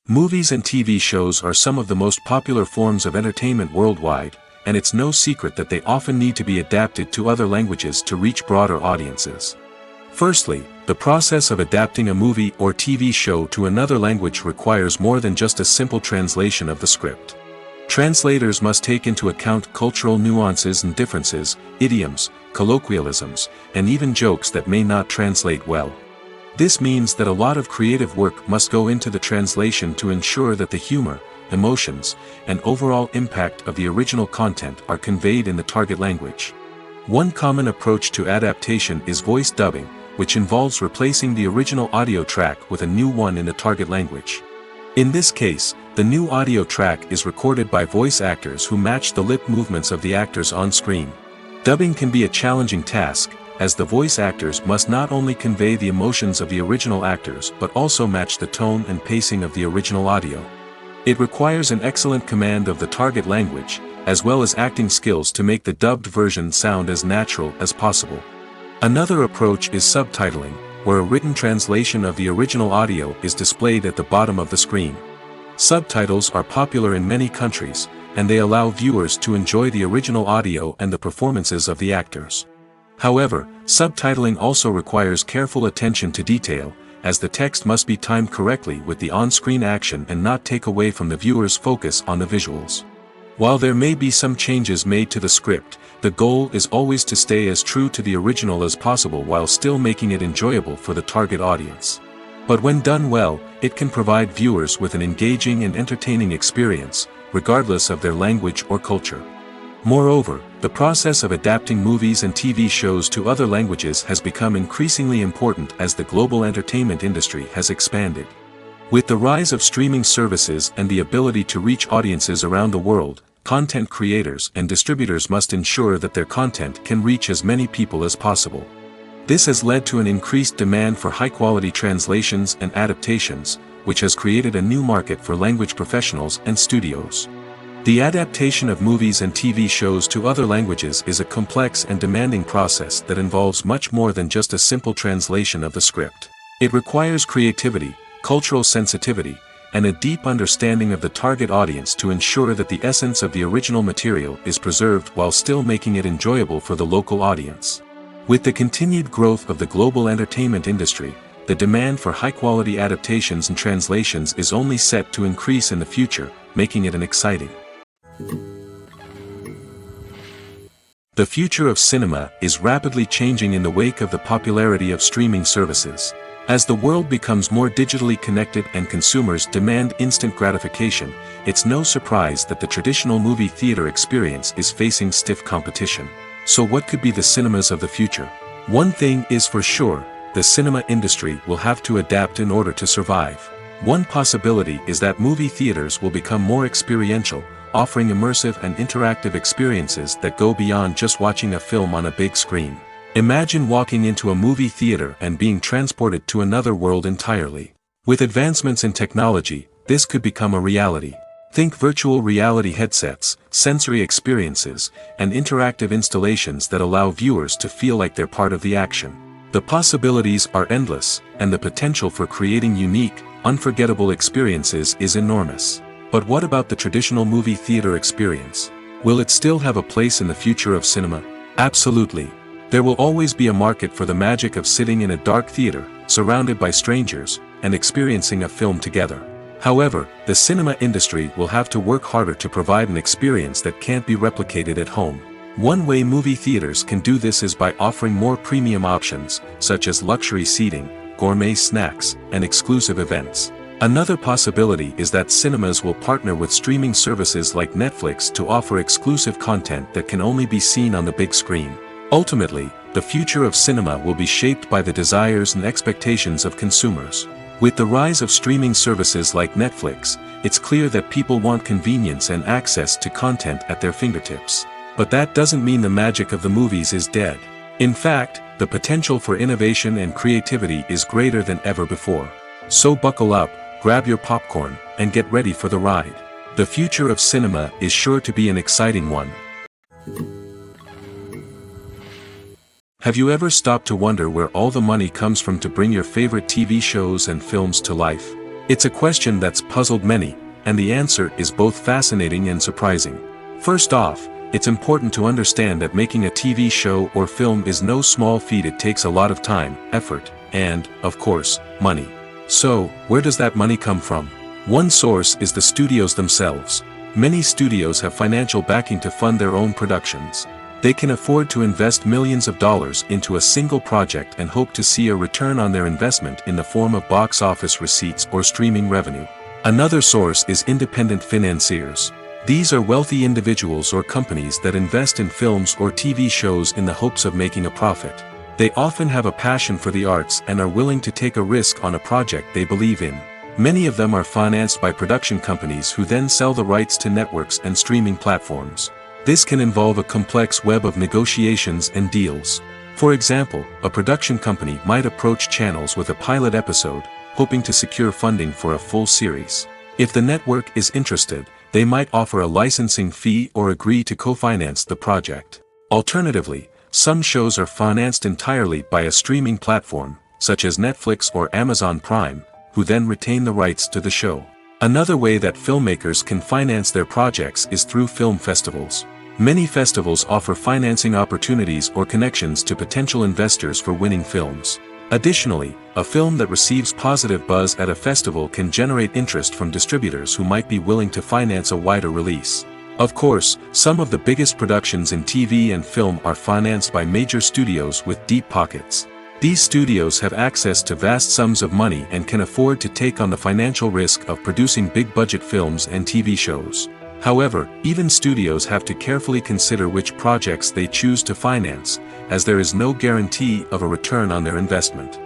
Movies and TV shows are some of the most popular forms of entertainment worldwide, and it's no secret that they often need to be adapted to other languages to reach broader audiences. Firstly, the process of adapting a movie or TV show to another language requires more than just a simple translation of the script. Translators must take into account cultural nuances and differences, idioms, colloquialisms, and even jokes that may not translate well. This means that a lot of creative work must go into the translation to ensure that the humor, emotions, and overall impact of the original content are conveyed in the target language. One common approach to adaptation is voice dubbing, which involves replacing the original audio track with a new one in the target language. In this case, the new audio track is recorded by voice actors who match the lip movements of the actors on screen. Dubbing can be a challenging task, as the voice actors must not only convey the emotions of the original actors but also match the tone and pacing of the original audio. It requires an excellent command of the target language, as well as acting skills to make the dubbed version sound as natural as possible. Another approach is subtitling, where a written translation of the original audio is displayed at the bottom of the screen. Subtitles are popular in many countries, and they allow viewers to enjoy the original audio and the performances of the actors. However, subtitling also requires careful attention to detail, as the text must be timed correctly with the on-screen action and not take away from the viewer's focus on the visuals. While there may be some changes made to the script, the goal is always to stay as true to the original as possible while still making it enjoyable for the target audience. But when done well, it can provide viewers with an engaging and entertaining experience, regardless of their language or culture. Moreover, the process of adapting movies and TV shows to other languages has become increasingly important as the global entertainment industry has expanded. With the rise of streaming services and the ability to reach audiences around the world, content creators and distributors must ensure that their content can reach as many people as possible. This has led to an increased demand for high-quality translations and adaptations, which has created a new market for language professionals and studios. The adaptation of movies and TV shows to other languages is a complex and demanding process that involves much more than just a simple translation of the script. It requires creativity, cultural sensitivity, and a deep understanding of the target audience to ensure that the essence of the original material is preserved while still making it enjoyable for the local audience. With the continued growth of the global entertainment industry, the demand for high-quality adaptations and translations is only set to increase in the future, making it exciting. The future of cinema is rapidly changing in the wake of the popularity of streaming services. As the world becomes more digitally connected and consumers demand instant gratification, it's no surprise that the traditional movie theater experience is facing stiff competition. So what could be the cinemas of the future? One thing is for sure, the cinema industry will have to adapt in order to survive. One possibility is that movie theaters will become more experiential, offering immersive and interactive experiences that go beyond just watching a film on a big screen. Imagine walking into a movie theater and being transported to another world entirely. With advancements in technology, this could become a reality. Think virtual reality headsets, sensory experiences, and interactive installations that allow viewers to feel like they're part of the action. The possibilities are endless, and the potential for creating unique, unforgettable experiences is enormous. But what about the traditional movie theater experience? Will it still have a place in the future of cinema? Absolutely. There will always be a market for the magic of sitting in a dark theater, surrounded by strangers, and experiencing a film together. However, the cinema industry will have to work harder to provide an experience that can't be replicated at home. One way movie theaters can do this is by offering more premium options, such as luxury seating, gourmet snacks, and exclusive events. Another possibility is that cinemas will partner with streaming services like Netflix to offer exclusive content that can only be seen on the big screen. Ultimately, the future of cinema will be shaped by the desires and expectations of consumers. With the rise of streaming services like Netflix, it's clear that people want convenience and access to content at their fingertips. But that doesn't mean the magic of the movies is dead. In fact, the potential for innovation and creativity is greater than ever before. So buckle up, grab your popcorn, and get ready for the ride. The future of cinema is sure to be an exciting one. Have you ever stopped to wonder where all the money comes from to bring your favorite TV shows and films to life? It's a question that's puzzled many, and the answer is both fascinating and surprising. First off, it's important to understand that making a TV show or film is no small feat. It takes a lot of time, effort, and, of course, money. So, where does that money come from? One source is the studios themselves. Many studios have financial backing to fund their own productions. They can afford to invest millions of dollars into a single project and hope to see a return on their investment in the form of box office receipts or streaming revenue. Another source is independent financiers. These are wealthy individuals or companies that invest in films or TV shows in the hopes of making a profit. They often have a passion for the arts and are willing to take a risk on a project they believe in. Many of them are financed by production companies who then sell the rights to networks and streaming platforms. This can involve a complex web of negotiations and deals. For example, a production company might approach channels with a pilot episode, hoping to secure funding for a full series. If the network is interested, they might offer a licensing fee or agree to co-finance the project. Alternatively, some shows are financed entirely by a streaming platform, such as Netflix or Amazon Prime, who then retain the rights to the show. Another way that filmmakers can finance their projects is through film festivals. Many festivals offer financing opportunities or connections to potential investors for winning films. Additionally, a film that receives positive buzz at a festival can generate interest from distributors who might be willing to finance a wider release. Of course, some of the biggest productions in TV and film are financed by major studios with deep pockets. These studios have access to vast sums of money and can afford to take on the financial risk of producing big-budget films and TV shows. However, even studios have to carefully consider which projects they choose to finance, as there is no guarantee of a return on their investment.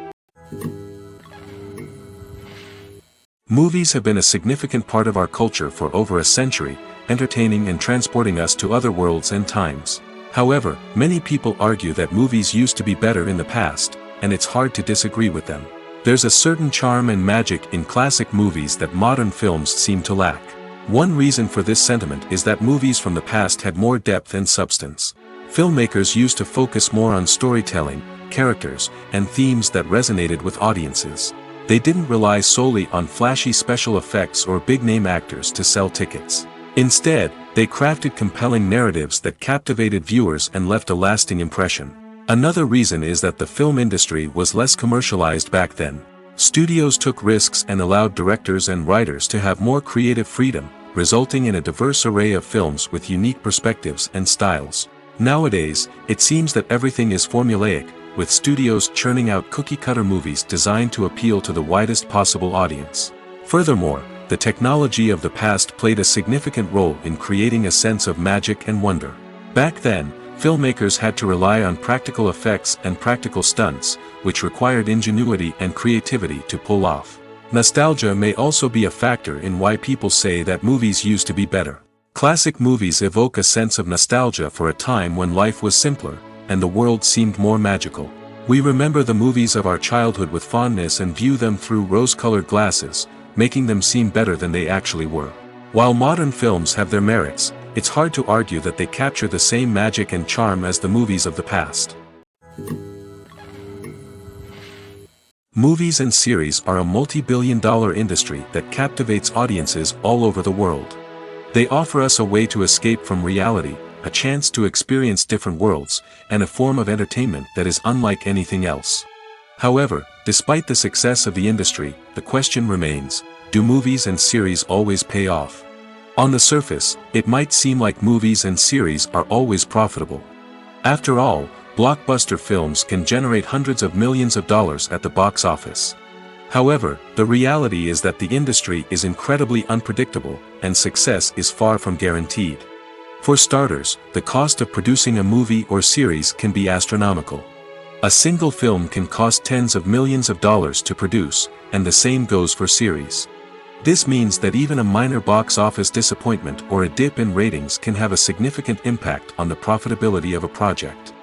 Movies have been a significant part of our culture for over a century, entertaining and transporting us to other worlds and times. However, many people argue that movies used to be better in the past, and it's hard to disagree with them. There's a certain charm and magic in classic movies that modern films seem to lack. One reason for this sentiment is that movies from the past had more depth and substance. Filmmakers used to focus more on storytelling, characters, and themes that resonated with audiences. They didn't rely solely on flashy special effects or big-name actors to sell tickets. Instead, they crafted compelling narratives that captivated viewers and left a lasting impression. Another reason is that the film industry was less commercialized back then. Studios took risks and allowed directors and writers to have more creative freedom, resulting in a diverse array of films with unique perspectives and styles. Nowadays, it seems that everything is formulaic, with studios churning out cookie-cutter movies designed to appeal to the widest possible audience. Furthermore, the technology of the past played a significant role in creating a sense of magic and wonder. Back then, filmmakers had to rely on practical effects and practical stunts, which required ingenuity and creativity to pull off. Nostalgia may also be a factor in why people say that movies used to be better. Classic movies evoke a sense of nostalgia for a time when life was simpler, and the world seemed more magical. We remember the movies of our childhood with fondness and view them through rose-colored glasses, making them seem better than they actually were. While modern films have their merits, it's hard to argue that they capture the same magic and charm as the movies of the past. Movies and series are a multi-billion-dollar industry that captivates audiences all over the world. They offer us a way to escape from reality, a chance to experience different worlds, and a form of entertainment that is unlike anything else. However, despite the success of the industry, the question remains, do movies and series always pay off? On the surface, it might seem like movies and series are always profitable. After all, blockbuster films can generate hundreds of millions of dollars at the box office. However, the reality is that the industry is incredibly unpredictable, and success is far from guaranteed. For starters, the cost of producing a movie or series can be astronomical. A single film can cost tens of millions of dollars to produce, and the same goes for series. This means that even a minor box office disappointment or a dip in ratings can have a significant impact on the profitability of a project.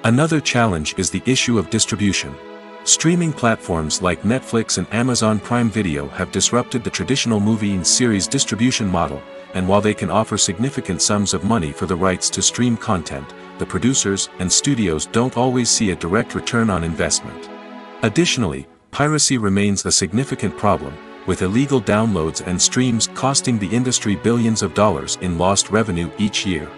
Another challenge is the issue of distribution. Streaming platforms like Netflix and Amazon Prime Video have disrupted the traditional movie and series distribution model, and while they can offer significant sums of money for the rights to stream content, the producers and studios don't always see a direct return on investment. Additionally, piracy remains a significant problem, with illegal downloads and streams costing the industry billions of dollars in lost revenue each year.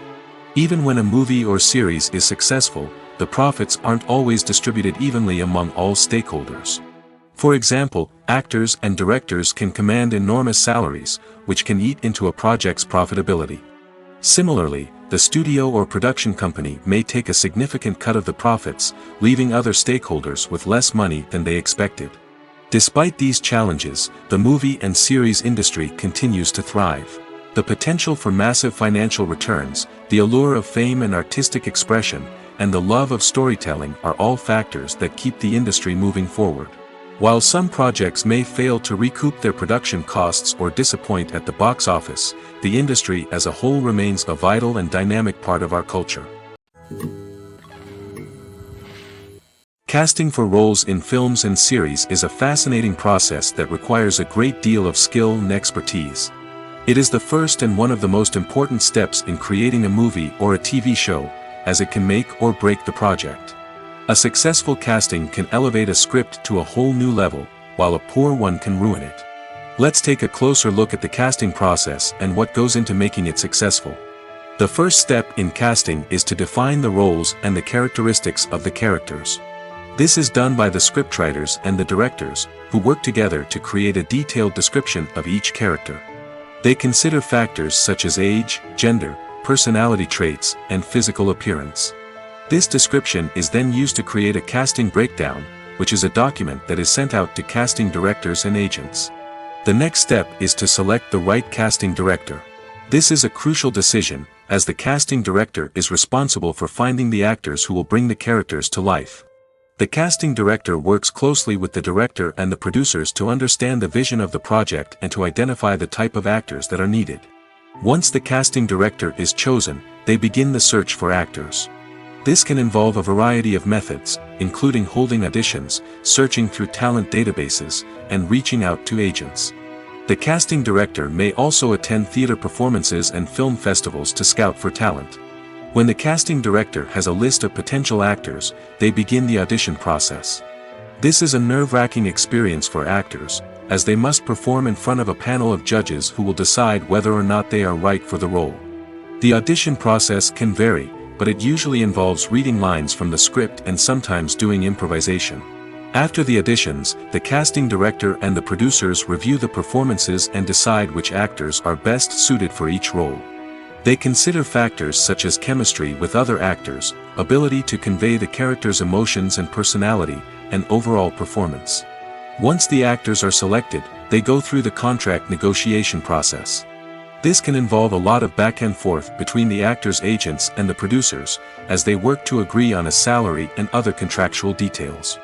Even when a movie or series is successful, the profits aren't always distributed evenly among all stakeholders. For example, actors and directors can command enormous salaries, which can eat into a project's profitability. Similarly, the studio or production company may take a significant cut of the profits, leaving other stakeholders with less money than they expected. Despite these challenges, the movie and series industry continues to thrive. The potential for massive financial returns, the allure of fame and artistic expression, and the love of storytelling are all factors that keep the industry moving forward. While some projects may fail to recoup their production costs or disappoint at the box office, the industry as a whole remains a vital and dynamic part of our culture. Casting for roles in films and series is a fascinating process that requires a great deal of skill and expertise. It is the first and one of the most important steps in creating a movie or a TV show, as it can make or break the project. A successful casting can elevate a script to a whole new level, while a poor one can ruin it. Let's take a closer look at the casting process and what goes into making it successful. The first step in casting is to define the roles and the characteristics of the characters. This is done by the scriptwriters and the directors, who work together to create a detailed description of each character. They consider factors such as age, gender, personality traits, and physical appearance. This description is then used to create a casting breakdown, which is a document that is sent out to casting directors and agents. The next step is to select the right casting director. This is a crucial decision, as the casting director is responsible for finding the actors who will bring the characters to life. The casting director works closely with the director and the producers to understand the vision of the project and to identify the type of actors that are needed. Once the casting director is chosen, they begin the search for actors. This can involve a variety of methods, including holding auditions, searching through talent databases, and reaching out to agents. The casting director may also attend theater performances and film festivals to scout for talent. When the casting director has a list of potential actors, they begin the audition process. This is a nerve-wracking experience for actors, as they must perform in front of a panel of judges who will decide whether or not they are right for the role. The audition process can vary, but it usually involves reading lines from the script and sometimes doing improvisation. After the auditions, the casting director and the producers review the performances and decide which actors are best suited for each role. They consider factors such as chemistry with other actors, ability to convey the character's emotions and personality, and overall performance. Once the actors are selected, they go through the contract negotiation process. This can involve a lot of back and forth between the actors' agents and the producers, as they work to agree on a salary and other contractual details.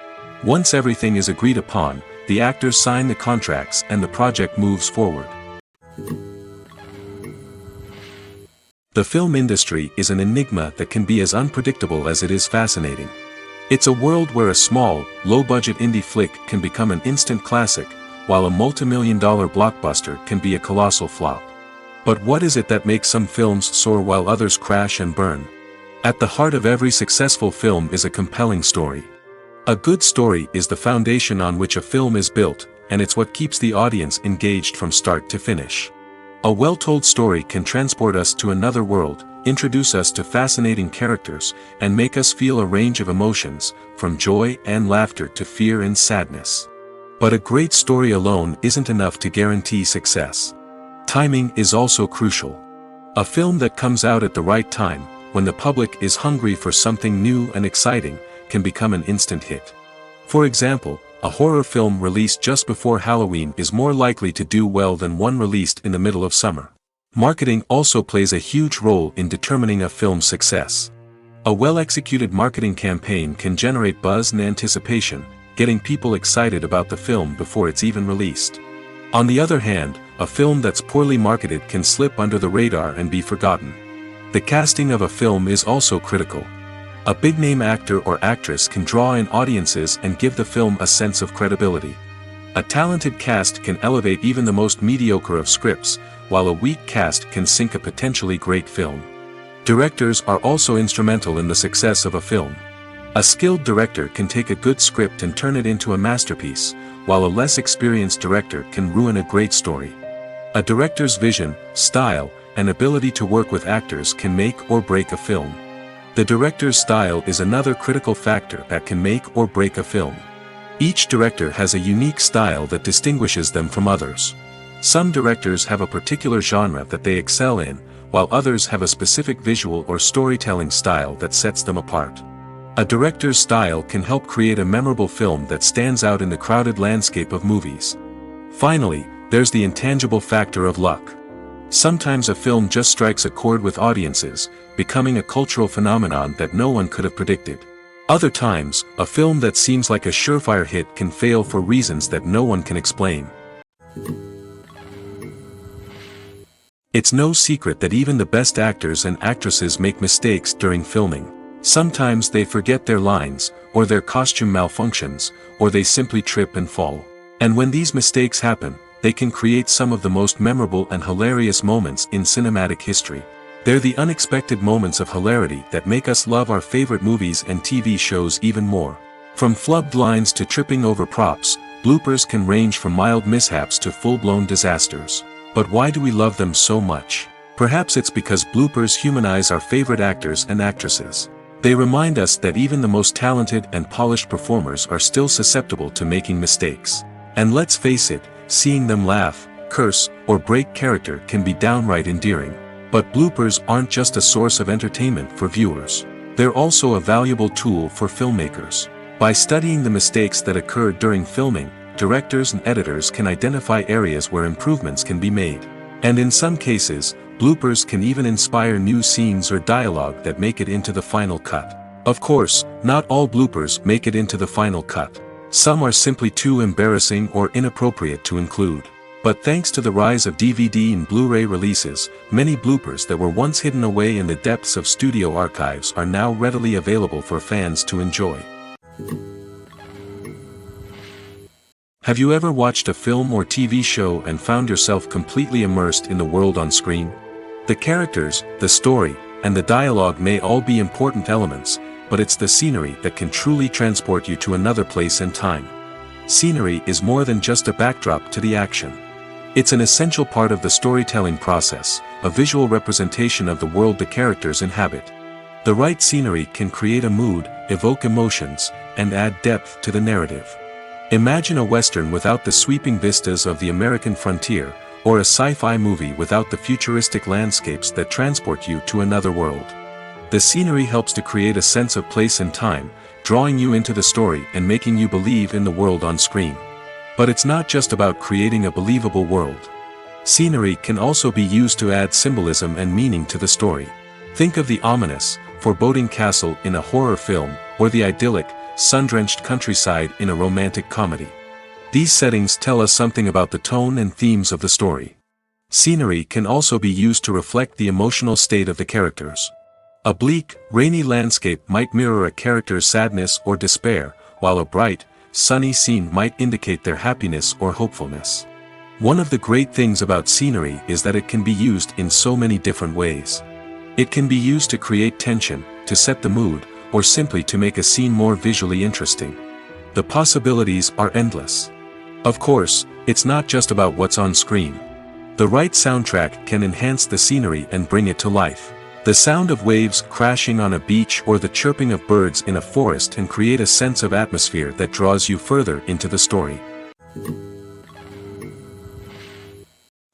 Once everything is agreed upon, the actors sign the contracts and the project moves forward. The film industry is an enigma that can be as unpredictable as it is fascinating. It's a world where a small, low-budget indie flick can become an instant classic, while a multi-million-dollar blockbuster can be a colossal flop. But what is it that makes some films soar while others crash and burn? At the heart of every successful film is a compelling story. A good story is the foundation on which a film is built, and it's what keeps the audience engaged from start to finish. A well-told story can transport us to another world, introduce us to fascinating characters, and make us feel a range of emotions, from joy and laughter to fear and sadness. But a great story alone isn't enough to guarantee success. Timing is also crucial. A film that comes out at the right time, when the public is hungry for something new and exciting, can become an instant hit. For example, a horror film released just before Halloween is more likely to do well than one released in the middle of summer. Marketing also plays a huge role in determining a film's success. A well-executed marketing campaign can generate buzz and anticipation, getting people excited about the film before it's even released. On the other hand, a film that's poorly marketed can slip under the radar and be forgotten. The casting of a film is also critical. A big-name actor or actress can draw in audiences and give the film a sense of credibility. A talented cast can elevate even the most mediocre of scripts, while a weak cast can sink a potentially great film. Directors are also instrumental in the success of a film. A skilled director can take a good script and turn it into a masterpiece, while a less experienced director can ruin a great story. A director's vision, style, and ability to work with actors can make or break a film. The director's style is another critical factor that can make or break a film. Each director has a unique style that distinguishes them from others. Some directors have a particular genre that they excel in, while others have a specific visual or storytelling style that sets them apart. A director's style can help create a memorable film that stands out in the crowded landscape of movies. Finally, there's the intangible factor of luck. Sometimes a film just strikes a chord with audiences, becoming a cultural phenomenon that no one could have predicted. Other times, a film that seems like a surefire hit can fail for reasons that no one can explain. It's no secret that even the best actors and actresses make mistakes during filming. Sometimes they forget their lines, or their costume malfunctions, or they simply trip and fall. And when these mistakes happen, they can create some of the most memorable and hilarious moments in cinematic history. They're the unexpected moments of hilarity that make us love our favorite movies and TV shows even more. From flubbed lines to tripping over props, bloopers can range from mild mishaps to full-blown disasters. But why do we love them so much? Perhaps it's because bloopers humanize our favorite actors and actresses. They remind us that even the most talented and polished performers are still susceptible to making mistakes. And let's face it, seeing them laugh, curse, or break character can be downright endearing. But bloopers aren't just a source of entertainment for viewers. They're also a valuable tool for filmmakers. By studying the mistakes that occurred during filming, directors and editors can identify areas where improvements can be made. And in some cases, bloopers can even inspire new scenes or dialogue that make it into the final cut. Of course, not all bloopers make it into the final cut. Some are simply too embarrassing or inappropriate to include. But thanks to the rise of DVD and Blu-ray releases, many bloopers that were once hidden away in the depths of studio archives are now readily available for fans to enjoy. Have you ever watched a film or TV show and found yourself completely immersed in the world on screen? The characters, the story, and the dialogue may all be important elements, but it's the scenery that can truly transport you to another place and time. Scenery is more than just a backdrop to the action. It's an essential part of the storytelling process, a visual representation of the world the characters inhabit. The right scenery can create a mood, evoke emotions, and add depth to the narrative. Imagine a Western without the sweeping vistas of the American frontier, or a sci-fi movie without the futuristic landscapes that transport you to another world. The scenery helps to create a sense of place and time, drawing you into the story and making you believe in the world on screen. But it's not just about creating a believable world. Scenery can also be used to add symbolism and meaning to the story. Think of the ominous, foreboding castle in a horror film, or the idyllic, sun-drenched countryside in a romantic comedy. These settings tell us something about the tone and themes of the story. Scenery can also be used to reflect the emotional state of the characters. A bleak, rainy landscape might mirror a character's sadness or despair, while a bright, sunny scene might indicate their happiness or hopefulness. One of the great things about scenery is that it can be used in so many different ways. It can be used to create tension, to set the mood, or simply to make a scene more visually interesting. The possibilities are endless. Of course, it's not just about what's on screen. The right soundtrack can enhance the scenery and bring it to life. The sound of waves crashing on a beach or the chirping of birds in a forest can create a sense of atmosphere that draws you further into the story.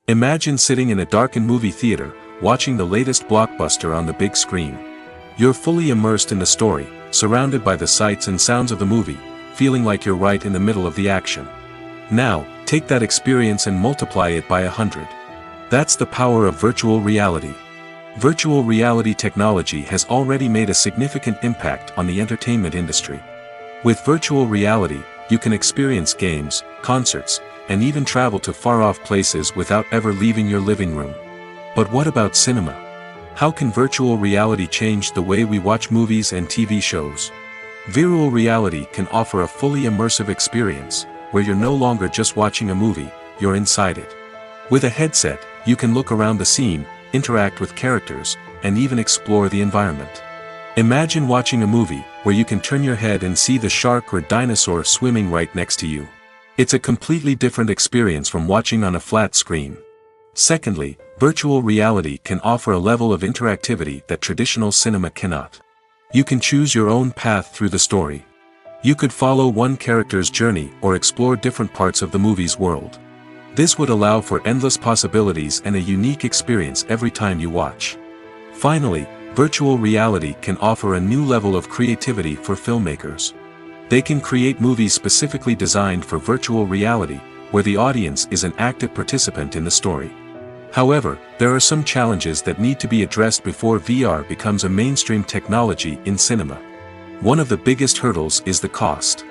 Imagine sitting in a darkened movie theater, watching the latest blockbuster on the big screen. You're fully immersed in the story, surrounded by the sights and sounds of the movie, feeling like you're right in the middle of the action. Now, take that experience and multiply it by 100. That's the power of virtual reality. Virtual reality technology has already made a significant impact on the entertainment industry. With virtual reality, you can experience games, concerts, and even travel to far-off places without ever leaving your living room. But what about cinema? How can virtual reality change the way we watch movies and TV shows? Virtual reality can offer a fully immersive experience, where you're no longer just watching a movie, you're inside it. With a headset, you can look around the scene, interact with characters, and even explore the environment. Imagine watching a movie where you can turn your head and see the shark or dinosaur swimming right next to you. It's a completely different experience from watching on a flat screen. Secondly, virtual reality can offer a level of interactivity that traditional cinema cannot. You can choose your own path through the story. You could follow one character's journey or explore different parts of the movie's world. This would allow for endless possibilities and a unique experience every time you watch. Finally, virtual reality can offer a new level of creativity for filmmakers. They can create movies specifically designed for virtual reality, where the audience is an active participant in the story. However, there are some challenges that need to be addressed before VR becomes a mainstream technology in cinema. One of the biggest hurdles is the cost.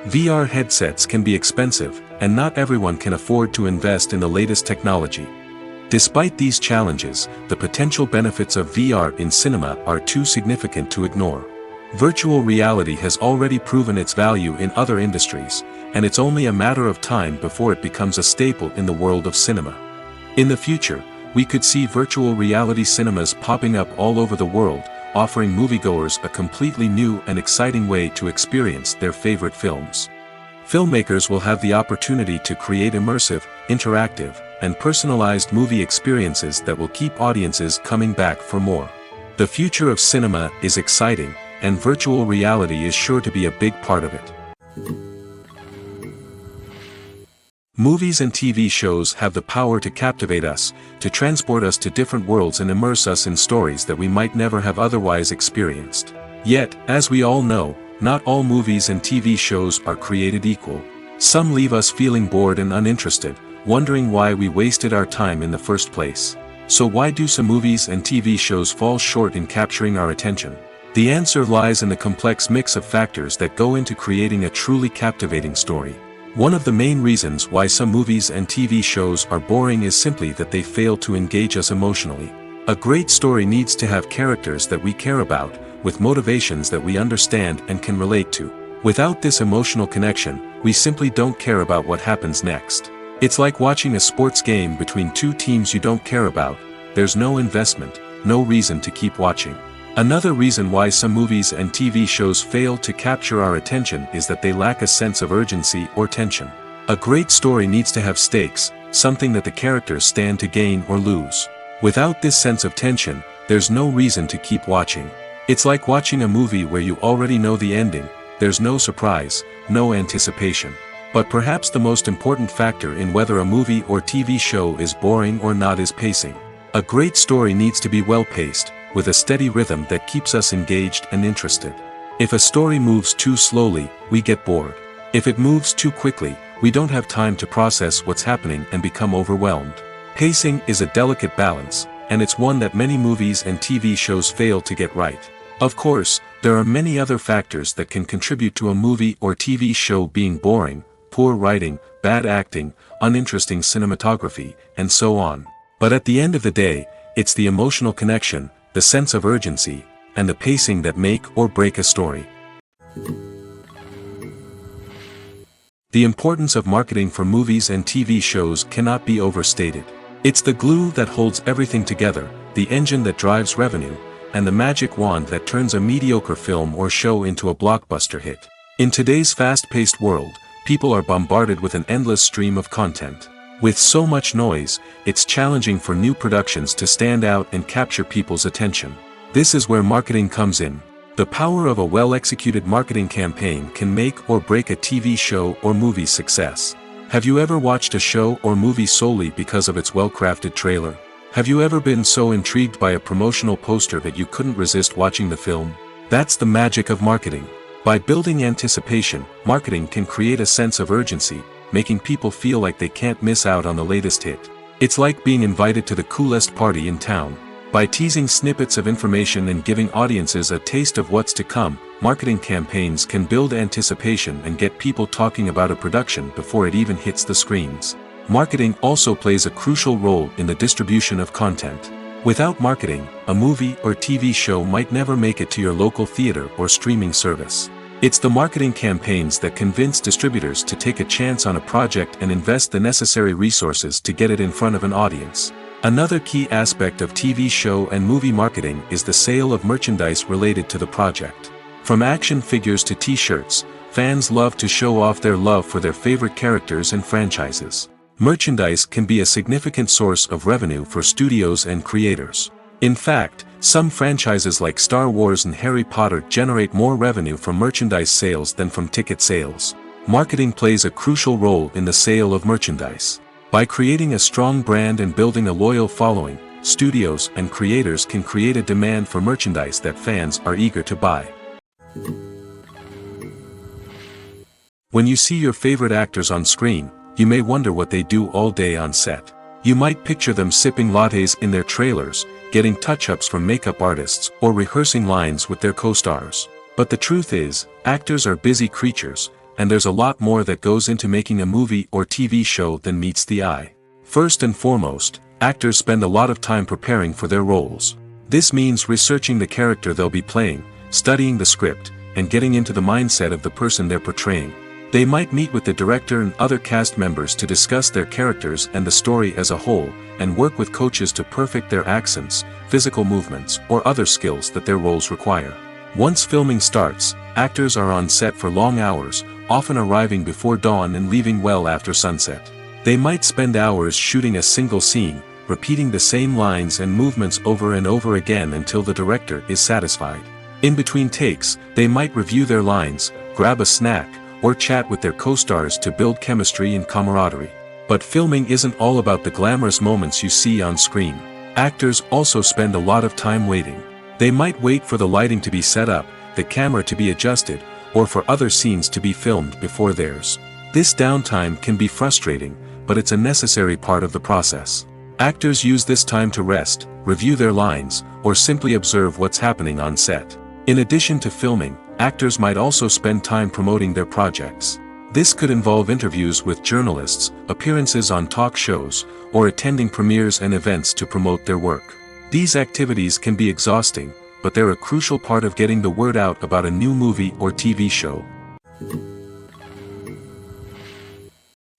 VR headsets can be expensive, and not everyone can afford to invest in the latest technology. Despite these challenges, the potential benefits of VR in cinema are too significant to ignore. Virtual reality has already proven its value in other industries, and it's only a matter of time before it becomes a staple in the world of cinema. In the future, we could see virtual reality cinemas popping up all over the world, offering moviegoers a completely new and exciting way to experience their favorite films. Filmmakers will have the opportunity to create immersive, interactive, and personalized movie experiences that will keep audiences coming back for more. The future of cinema is exciting, and virtual reality is sure to be a big part of it. Movies and TV shows have the power to captivate us, to transport us to different worlds and immerse us in stories that we might never have otherwise experienced. Yet, as we all know, not all movies and TV shows are created equal. Some leave us feeling bored and uninterested, wondering why we wasted our time in the first place. So why do some movies and TV shows fall short in capturing our attention? The answer lies in the complex mix of factors that go into creating a truly captivating story. One of the main reasons why some movies and TV shows are boring is simply that they fail to engage us emotionally. A great story needs to have characters that we care about, with motivations that we understand and can relate to. Without this emotional connection, we simply don't care about what happens next. It's like watching a sports game between two teams you don't care about. There's no investment, no reason to keep watching. Another reason why some movies and TV shows fail to capture our attention is that they lack a sense of urgency or tension. A great story needs to have stakes, something that the characters stand to gain or lose. Without this sense of tension, there's no reason to keep watching. It's like watching a movie where you already know the ending. There's no surprise, no anticipation. But perhaps the most important factor in whether a movie or TV show is boring or not is pacing. A great story needs to be well-paced, with a steady rhythm that keeps us engaged and interested. If a story moves too slowly, we get bored. If it moves too quickly, we don't have time to process what's happening and become overwhelmed. Pacing is a delicate balance, and it's one that many movies and TV shows fail to get right. Of course, there are many other factors that can contribute to a movie or TV show being boring: poor writing, bad acting, uninteresting cinematography, and so on. But at the end of the day, it's the emotional connection, the sense of urgency, and the pacing that make or break a story. The importance of marketing for movies and TV shows cannot be overstated. It's the glue that holds everything together, the engine that drives revenue, and the magic wand that turns a mediocre film or show into a blockbuster hit. In today's fast-paced world, people are bombarded with an endless stream of content. With so much noise, it's challenging for new productions to stand out and capture people's attention. This is where marketing comes in. The power of a well-executed marketing campaign can make or break a TV show or movie's success. Have you ever watched a show or movie solely because of its well-crafted trailer? Have you ever been so intrigued by a promotional poster that you couldn't resist watching the film? That's the magic of marketing. By building anticipation, marketing can create a sense of urgency, making people feel like they can't miss out on the latest hit. It's like being invited to the coolest party in town. By teasing snippets of information and giving audiences a taste of what's to come, marketing campaigns can build anticipation and get people talking about a production before it even hits the screens. Marketing also plays a crucial role in the distribution of content. Without marketing, a movie or TV show might never make it to your local theater or streaming service. It's the marketing campaigns that convince distributors to take a chance on a project and invest the necessary resources to get it in front of an audience. Another key aspect of TV show and movie marketing is the sale of merchandise related to the project. From action figures to t-shirts, fans love to show off their love for their favorite characters and franchises. Merchandise can be a significant source of revenue for studios and creators. In fact, some franchises like Star Wars and Harry Potter generate more revenue from merchandise sales than from ticket sales. Marketing plays a crucial role in the sale of merchandise. By creating a strong brand and building a loyal following, studios and creators can create a demand for merchandise that fans are eager to buy. When you see your favorite actors on screen, you may wonder what they do all day on set. You might picture them sipping lattes in their trailers, getting touch-ups from makeup artists, or rehearsing lines with their co-stars. But the truth is, actors are busy creatures, and there's a lot more that goes into making a movie or TV show than meets the eye. First and foremost, actors spend a lot of time preparing for their roles. This means researching the character they'll be playing, studying the script, and getting into the mindset of the person they're portraying. They might meet with the director and other cast members to discuss their characters and the story as a whole, and work with coaches to perfect their accents, physical movements, or other skills that their roles require. Once filming starts, actors are on set for long hours, often arriving before dawn and leaving well after sunset. They might spend hours shooting a single scene, repeating the same lines and movements over and over again until the director is satisfied. In between takes, they might review their lines, grab a snack, or chat with their co-stars to build chemistry and camaraderie. But filming isn't all about the glamorous moments you see on screen. Actors also spend a lot of time waiting. They might wait for the lighting to be set up, the camera to be adjusted, or for other scenes to be filmed before theirs. This downtime can be frustrating, but it's a necessary part of the process. Actors use this time to rest, review their lines, or simply observe what's happening on set. In addition to filming, actors might also spend time promoting their projects. This could involve interviews with journalists, appearances on talk shows, or attending premieres and events to promote their work. These activities can be exhausting, but they're a crucial part of getting the word out about a new movie or TV show.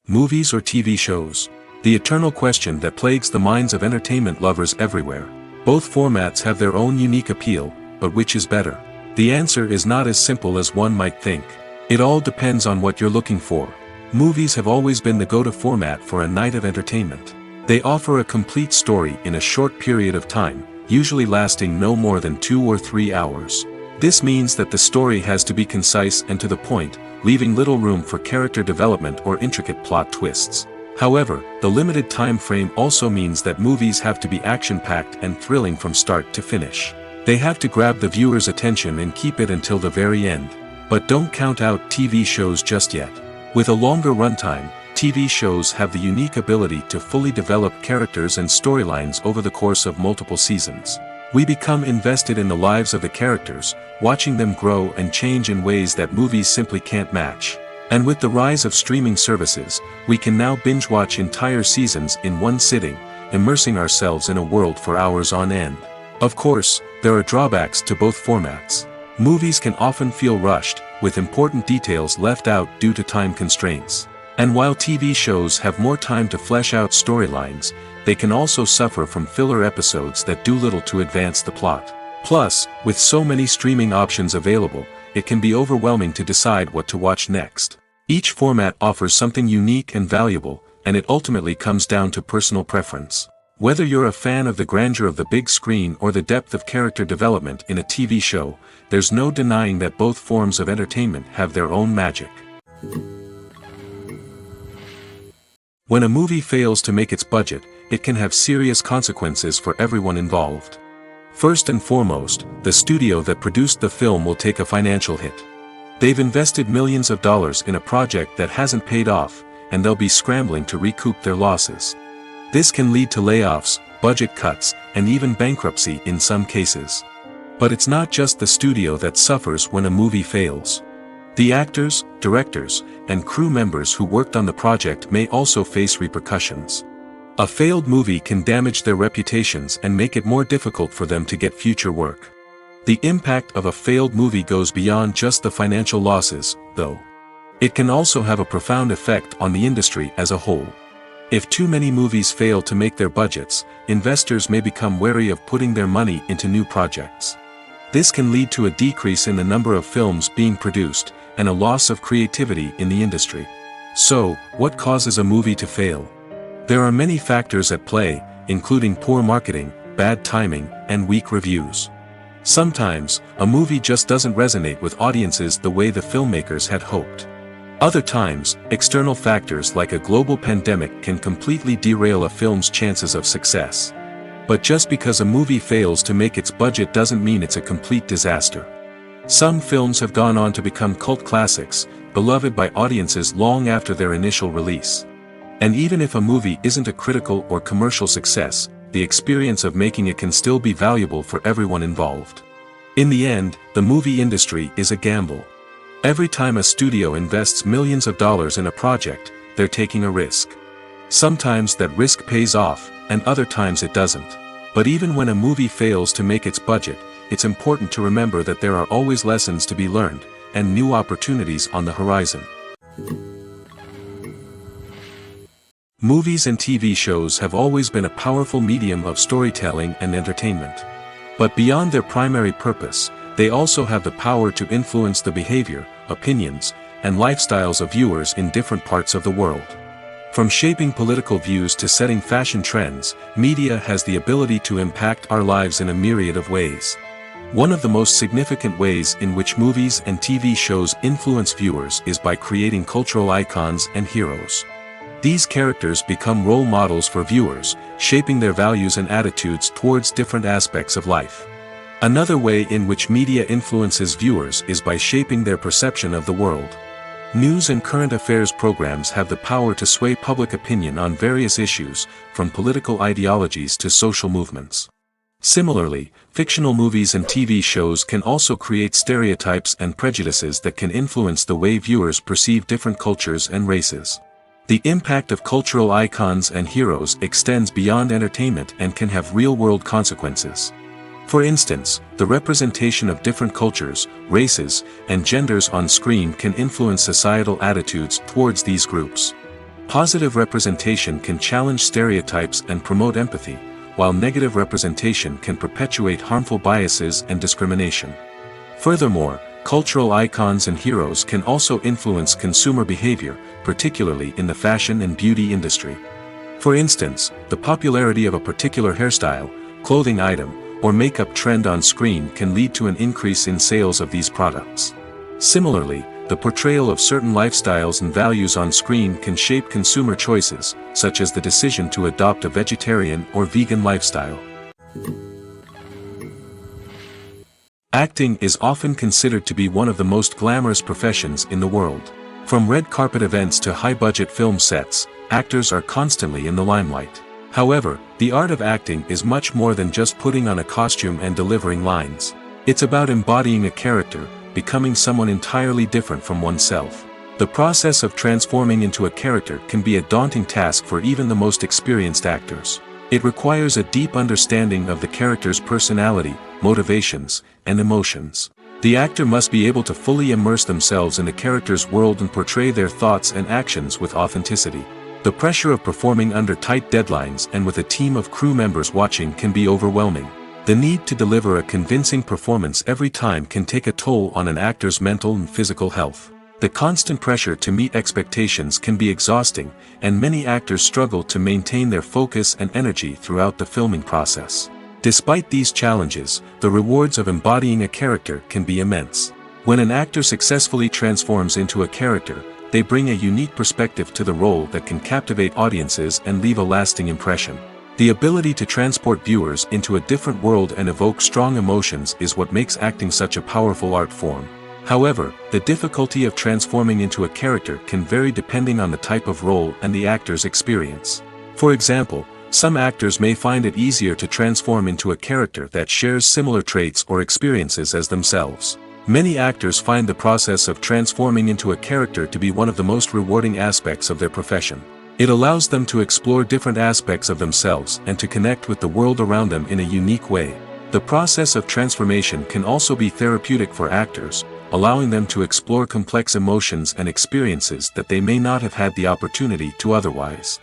Movies or TV shows? The eternal question that plagues the minds of entertainment lovers everywhere. Both formats have their own unique appeal, but which is better? The answer is not as simple as one might think. It all depends on what you're looking for. Movies have always been the go-to format for a night of entertainment. They offer a complete story in a short period of time, usually lasting no more than 2 or 3 hours. This means that the story has to be concise and to the point, leaving little room for character development or intricate plot twists. However, the limited time frame also means that movies have to be action-packed and thrilling from start to finish. They have to grab the viewer's attention and keep it until the very end. But don't count out TV shows just yet. With a longer runtime, TV shows have the unique ability to fully develop characters and storylines over the course of multiple seasons. We become invested in the lives of the characters, watching them grow and change in ways that movies simply can't match. And with the rise of streaming services, we can now binge-watch entire seasons in one sitting, immersing ourselves in a world for hours on end. Of course, there are drawbacks to both formats. Movies can often feel rushed, with important details left out due to time constraints. And while TV shows have more time to flesh out storylines, they can also suffer from filler episodes that do little to advance the plot. Plus, with so many streaming options available, it can be overwhelming to decide what to watch next. Each format offers something unique and valuable, and it ultimately comes down to personal preference. Whether you're a fan of the grandeur of the big screen or the depth of character development in a TV show, there's no denying that both forms of entertainment have their own magic. When a movie fails to make its budget, it can have serious consequences for everyone involved. First and foremost, the studio that produced the film will take a financial hit. They've invested millions of dollars in a project that hasn't paid off, and they'll be scrambling to recoup their losses. This can lead to layoffs, budget cuts, and even bankruptcy in some cases. But it's not just the studio that suffers when a movie fails. The actors, directors, and crew members who worked on the project may also face repercussions. A failed movie can damage their reputations and make it more difficult for them to get future work. The impact of a failed movie goes beyond just the financial losses, though. It can also have a profound effect on the industry as a whole. If too many movies fail to make their budgets, investors may become wary of putting their money into new projects. This can lead to a decrease in the number of films being produced, and a loss of creativity in the industry. So, what causes a movie to fail? There are many factors at play, including poor marketing, bad timing, and weak reviews. Sometimes, a movie just doesn't resonate with audiences the way the filmmakers had hoped. Other times, external factors like a global pandemic can completely derail a film's chances of success. But just because a movie fails to make its budget doesn't mean it's a complete disaster. Some films have gone on to become cult classics, beloved by audiences long after their initial release. And even if a movie isn't a critical or commercial success, the experience of making it can still be valuable for everyone involved. In the end, the movie industry is a gamble. Every time a studio invests millions of dollars in a project, they're taking a risk. Sometimes that risk pays off, and other times it doesn't. But even when a movie fails to make its budget, it's important to remember that there are always lessons to be learned, and new opportunities on the horizon. Movies and TV shows have always been a powerful medium of storytelling and entertainment. But beyond their primary purpose, they also have the power to influence the behavior, opinions, and lifestyles of viewers in different parts of the world. From shaping political views to setting fashion trends, media has the ability to impact our lives in a myriad of ways. One of the most significant ways in which movies and TV shows influence viewers is by creating cultural icons and heroes. These characters become role models for viewers, shaping their values and attitudes towards different aspects of life. Another way in which media influences viewers is by shaping their perception of the world. News and current affairs programs have the power to sway public opinion on various issues, from political ideologies to social movements. Similarly, fictional movies and TV shows can also create stereotypes and prejudices that can influence the way viewers perceive different cultures and races. The impact of cultural icons and heroes extends beyond entertainment and can have real-world consequences. For instance, the representation of different cultures, races, and genders on screen can influence societal attitudes towards these groups. Positive representation can challenge stereotypes and promote empathy, while negative representation can perpetuate harmful biases and discrimination. Furthermore, cultural icons and heroes can also influence consumer behavior, particularly in the fashion and beauty industry. For instance, the popularity of a particular hairstyle, clothing item, or makeup trend on screen can lead to an increase in sales of these products. Similarly, the portrayal of certain lifestyles and values on screen can shape consumer choices, such as the decision to adopt a vegetarian or vegan lifestyle. Acting is often considered to be one of the most glamorous professions in the world. From red carpet events to high-budget film sets, actors are constantly in the limelight. However, the art of acting is much more than just putting on a costume and delivering lines. It's about embodying a character, becoming someone entirely different from oneself. The process of transforming into a character can be a daunting task for even the most experienced actors. It requires a deep understanding of the character's personality, motivations, and emotions. The actor must be able to fully immerse themselves in the character's world and portray their thoughts and actions with authenticity. The pressure of performing under tight deadlines and with a team of crew members watching can be overwhelming. The need to deliver a convincing performance every time can take a toll on an actor's mental and physical health. The constant pressure to meet expectations can be exhausting, and many actors struggle to maintain their focus and energy throughout the filming process. Despite these challenges, the rewards of embodying a character can be immense. When an actor successfully transforms into a character, they bring a unique perspective to the role that can captivate audiences and leave a lasting impression. The ability to transport viewers into a different world and evoke strong emotions is what makes acting such a powerful art form. However, the difficulty of transforming into a character can vary depending on the type of role and the actor's experience. For example, some actors may find it easier to transform into a character that shares similar traits or experiences as themselves. Many actors find the process of transforming into a character to be one of the most rewarding aspects of their profession. It allows them to explore different aspects of themselves and to connect with the world around them in a unique way. The process of transformation can also be therapeutic for actors, allowing them to explore complex emotions and experiences that they may not have had the opportunity to otherwise.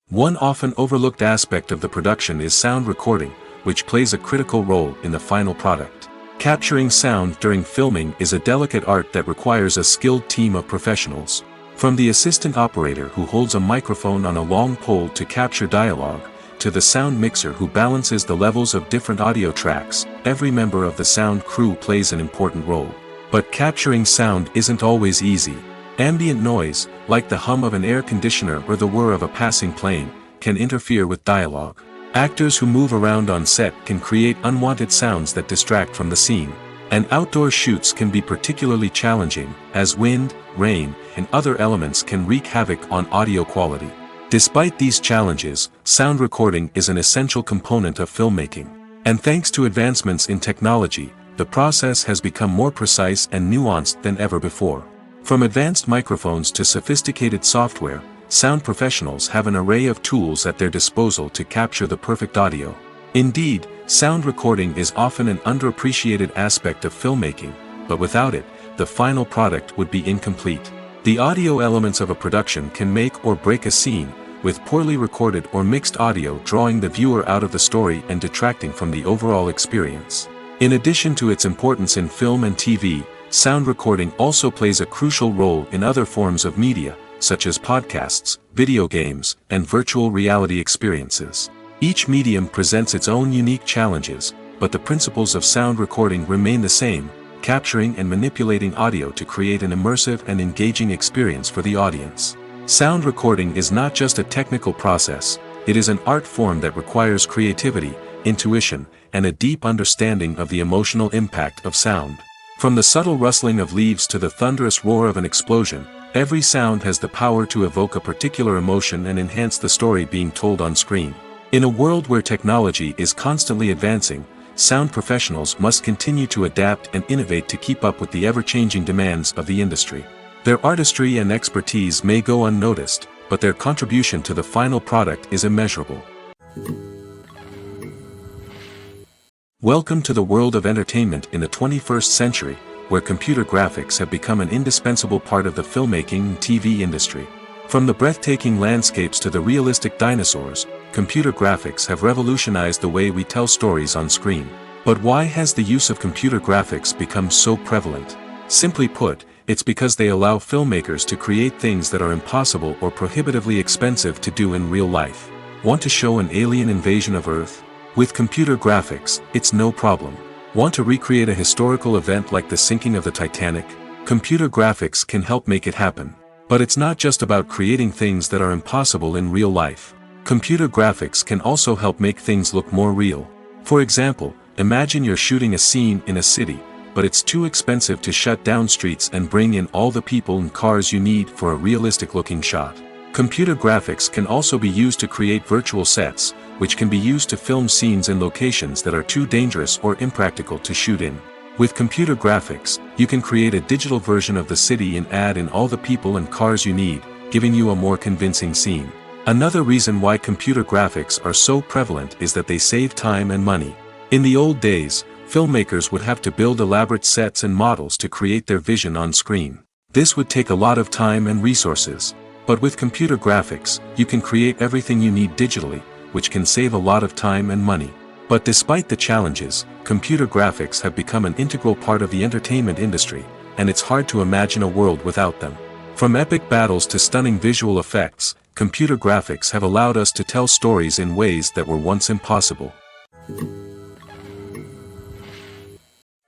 One often overlooked aspect of the production is sound recording, which plays a critical role in the final product. Capturing sound during filming is a delicate art that requires a skilled team of professionals. From the assistant operator who holds a microphone on a long pole to capture dialogue, to the sound mixer who balances the levels of different audio tracks, every member of the sound crew plays an important role. But capturing sound isn't always easy. Ambient noise, like the hum of an air conditioner or the whir of a passing plane, can interfere with dialogue. Actors who move around on set can create unwanted sounds that distract from the scene. And outdoor shoots can be particularly challenging, as wind, rain, and other elements can wreak havoc on audio quality. Despite these challenges, sound recording is an essential component of filmmaking. And thanks to advancements in technology, the process has become more precise and nuanced than ever before. From advanced microphones to sophisticated software, sound professionals have an array of tools at their disposal to capture the perfect audio. Indeed, sound recording is often an underappreciated aspect of filmmaking, but without it, the final product would be incomplete. The audio elements of a production can make or break a scene, with poorly recorded or mixed audio drawing the viewer out of the story and detracting from the overall experience. In addition to its importance in film and TV, sound recording also plays a crucial role in other forms of media, such as podcasts, video games, and virtual reality experiences. Each medium presents its own unique challenges, but the principles of sound recording remain the same, capturing and manipulating audio to create an immersive and engaging experience for the audience. Sound recording is not just a technical process, it is an art form that requires creativity, intuition, and a deep understanding of the emotional impact of sound. From the subtle rustling of leaves to the thunderous roar of an explosion, every sound has the power to evoke a particular emotion and enhance the story being told on screen. In a world where technology is constantly advancing, sound professionals must continue to adapt and innovate to keep up with the ever-changing demands of the industry. Their artistry and expertise may go unnoticed, but their contribution to the final product is immeasurable. Welcome to the world of entertainment in the 21st century, where computer graphics have become an indispensable part of the filmmaking and TV industry. From the breathtaking landscapes to the realistic dinosaurs, computer graphics have revolutionized the way we tell stories on screen. But why has the use of computer graphics become so prevalent? Simply put, it's because they allow filmmakers to create things that are impossible or prohibitively expensive to do in real life. Want to show an alien invasion of Earth? With computer graphics, it's no problem. Want to recreate a historical event like the sinking of the Titanic? Computer graphics can help make it happen. But it's not just about creating things that are impossible in real life. Computer graphics can also help make things look more real. For example, imagine you're shooting a scene in a city, but it's too expensive to shut down streets and bring in all the people and cars you need for a realistic-looking shot. Computer graphics can also be used to create virtual sets, which can be used to film scenes in locations that are too dangerous or impractical to shoot in. With computer graphics, you can create a digital version of the city and add in all the people and cars you need, giving you a more convincing scene. Another reason why computer graphics are so prevalent is that they save time and money. In the old days, filmmakers would have to build elaborate sets and models to create their vision on screen. This would take a lot of time and resources. But with computer graphics, you can create everything you need digitally, which can save a lot of time and money. But despite the challenges, computer graphics have become an integral part of the entertainment industry, and it's hard to imagine a world without them. From epic battles to stunning visual effects, computer graphics have allowed us to tell stories in ways that were once impossible.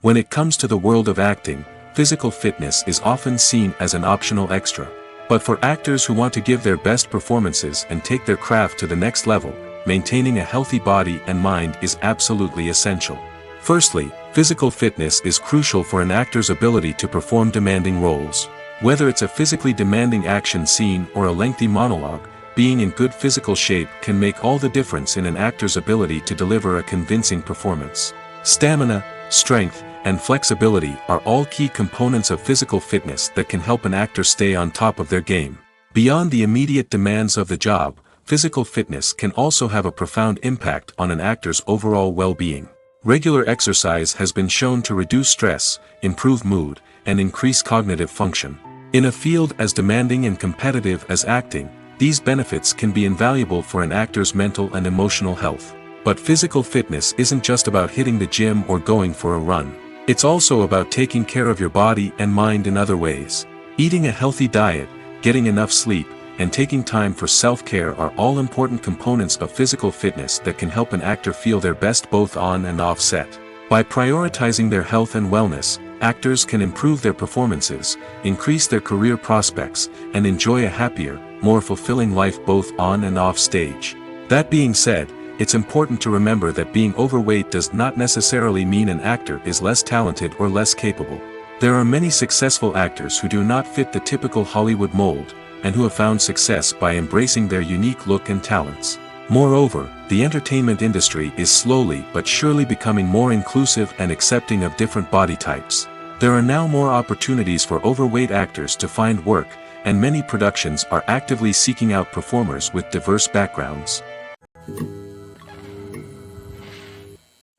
When it comes to the world of acting, physical fitness is often seen as an optional extra. But for actors who want to give their best performances and take their craft to the next level, maintaining a healthy body and mind is absolutely essential. Firstly, physical fitness is crucial for an actor's ability to perform demanding roles. Whether it's a physically demanding action scene or a lengthy monologue, being in good physical shape can make all the difference in an actor's ability to deliver a convincing performance. Stamina, strength, and flexibility are all key components of physical fitness that can help an actor stay on top of their game. Beyond the immediate demands of the job, physical fitness can also have a profound impact on an actor's overall well-being. Regular exercise has been shown to reduce stress, improve mood, and increase cognitive function. In a field as demanding and competitive as acting, these benefits can be invaluable for an actor's mental and emotional health. But physical fitness isn't just about hitting the gym or going for a run. It's also about taking care of your body and mind in other ways. Eating a healthy diet, getting enough sleep, and taking time for self-care are all important components of physical fitness that can help an actor feel their best both on and off set. By prioritizing their health and wellness, actors can improve their performances, increase their career prospects, and enjoy a happier, more fulfilling life both on and off stage. That being said, it's important to remember that being overweight does not necessarily mean an actor is less talented or less capable. There are many successful actors who do not fit the typical Hollywood mold, and who have found success by embracing their unique look and talents. Moreover, the entertainment industry is slowly but surely becoming more inclusive and accepting of different body types. There are now more opportunities for overweight actors to find work, and many productions are actively seeking out performers with diverse backgrounds.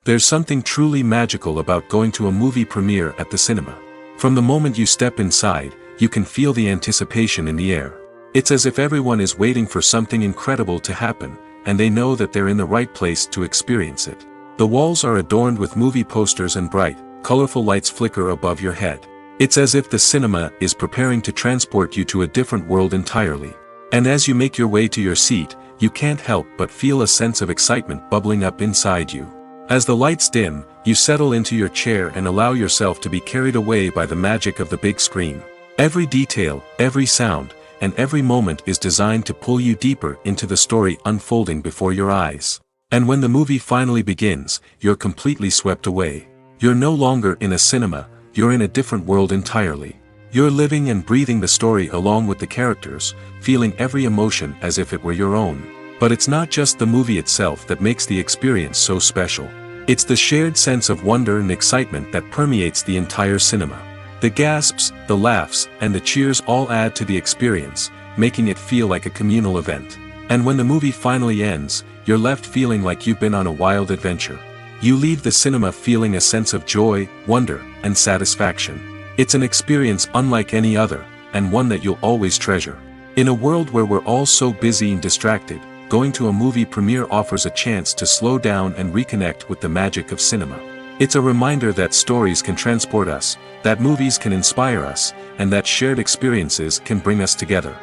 There's something truly magical about going to a movie premiere at the cinema. From the moment you step inside, you can feel the anticipation in the air. It's as if everyone is waiting for something incredible to happen, and they know that they're in the right place to experience it. The walls are adorned with movie posters and bright, colorful lights flicker above your head. It's as if the cinema is preparing to transport you to a different world entirely. And as you make your way to your seat, you can't help but feel a sense of excitement bubbling up inside you. As the lights dim, you settle into your chair and allow yourself to be carried away by the magic of the big screen. Every detail, every sound, and every moment is designed to pull you deeper into the story unfolding before your eyes. And when the movie finally begins, you're completely swept away. You're no longer in a cinema, you're in a different world entirely. You're living and breathing the story along with the characters, feeling every emotion as if it were your own. But it's not just the movie itself that makes the experience so special. It's the shared sense of wonder and excitement that permeates the entire cinema. The gasps, the laughs, and the cheers all add to the experience, making it feel like a communal event. And when the movie finally ends, you're left feeling like you've been on a wild adventure. You leave the cinema feeling a sense of joy, wonder, and satisfaction. It's an experience unlike any other, and one that you'll always treasure. In a world where we're all so busy and distracted, going to a movie premiere offers a chance to slow down and reconnect with the magic of cinema. It's a reminder that stories can transport us, that movies can inspire us, and that shared experiences can bring us together.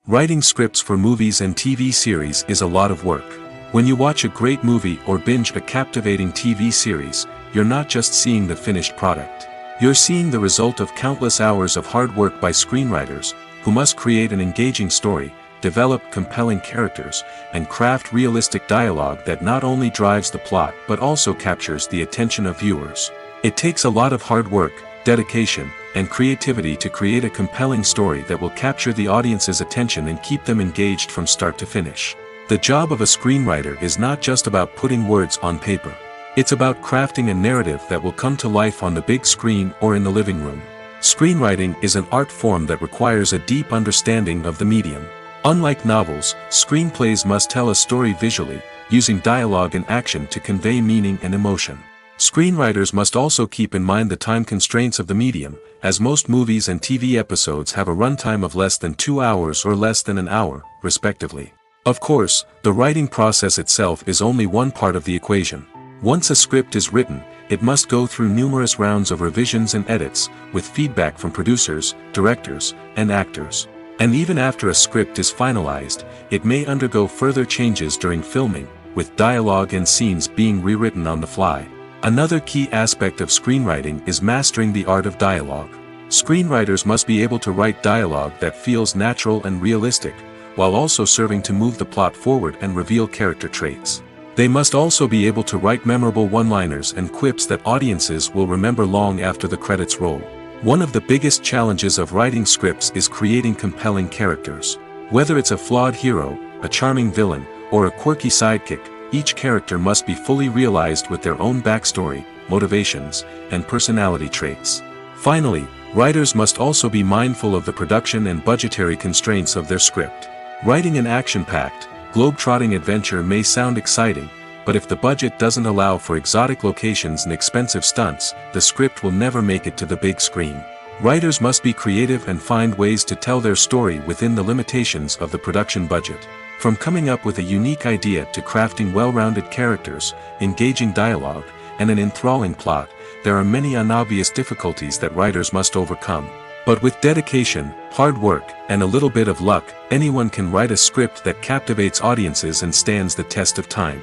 Writing scripts for movies and TV series is a lot of work. When you watch a great movie or binge a captivating TV series, you're not just seeing the finished product. You're seeing the result of countless hours of hard work by screenwriters, who must create an engaging story, develop compelling characters, and craft realistic dialogue that not only drives the plot but also captures the attention of viewers. It takes a lot of hard work, dedication, and creativity to create a compelling story that will capture the audience's attention and keep them engaged from start to finish. The job of a screenwriter is not just about putting words on paper. It's about crafting a narrative that will come to life on the big screen or in the living room. Screenwriting is an art form that requires a deep understanding of the medium. Unlike novels, screenplays must tell a story visually, using dialogue and action to convey meaning and emotion. Screenwriters must also keep in mind the time constraints of the medium, as most movies and TV episodes have a runtime of less than 2 hours or less than an hour, respectively. Of course, the writing process itself is only one part of the equation. Once a script is written, it must go through numerous rounds of revisions and edits, with feedback from producers, directors, and actors. And even after a script is finalized, it may undergo further changes during filming, with dialogue and scenes being rewritten on the fly. Another key aspect of screenwriting is mastering the art of dialogue. Screenwriters must be able to write dialogue that feels natural and realistic, while also serving to move the plot forward and reveal character traits. They must also be able to write memorable one-liners and quips that audiences will remember long after the credits roll. One of the biggest challenges of writing scripts is creating compelling characters. Whether it's a flawed hero, a charming villain, or a quirky sidekick, each character must be fully realized with their own backstory, motivations, and personality traits. Finally, writers must also be mindful of the production and budgetary constraints of their script. Writing an action-packed, globe-trotting adventure may sound exciting, but if the budget doesn't allow for exotic locations and expensive stunts, the script will never make it to the big screen. Writers must be creative and find ways to tell their story within the limitations of the production budget. From coming up with a unique idea to crafting well-rounded characters, engaging dialogue, and an enthralling plot, there are many unobvious difficulties that writers must overcome. But with dedication, hard work, and a little bit of luck, anyone can write a script that captivates audiences and stands the test of time.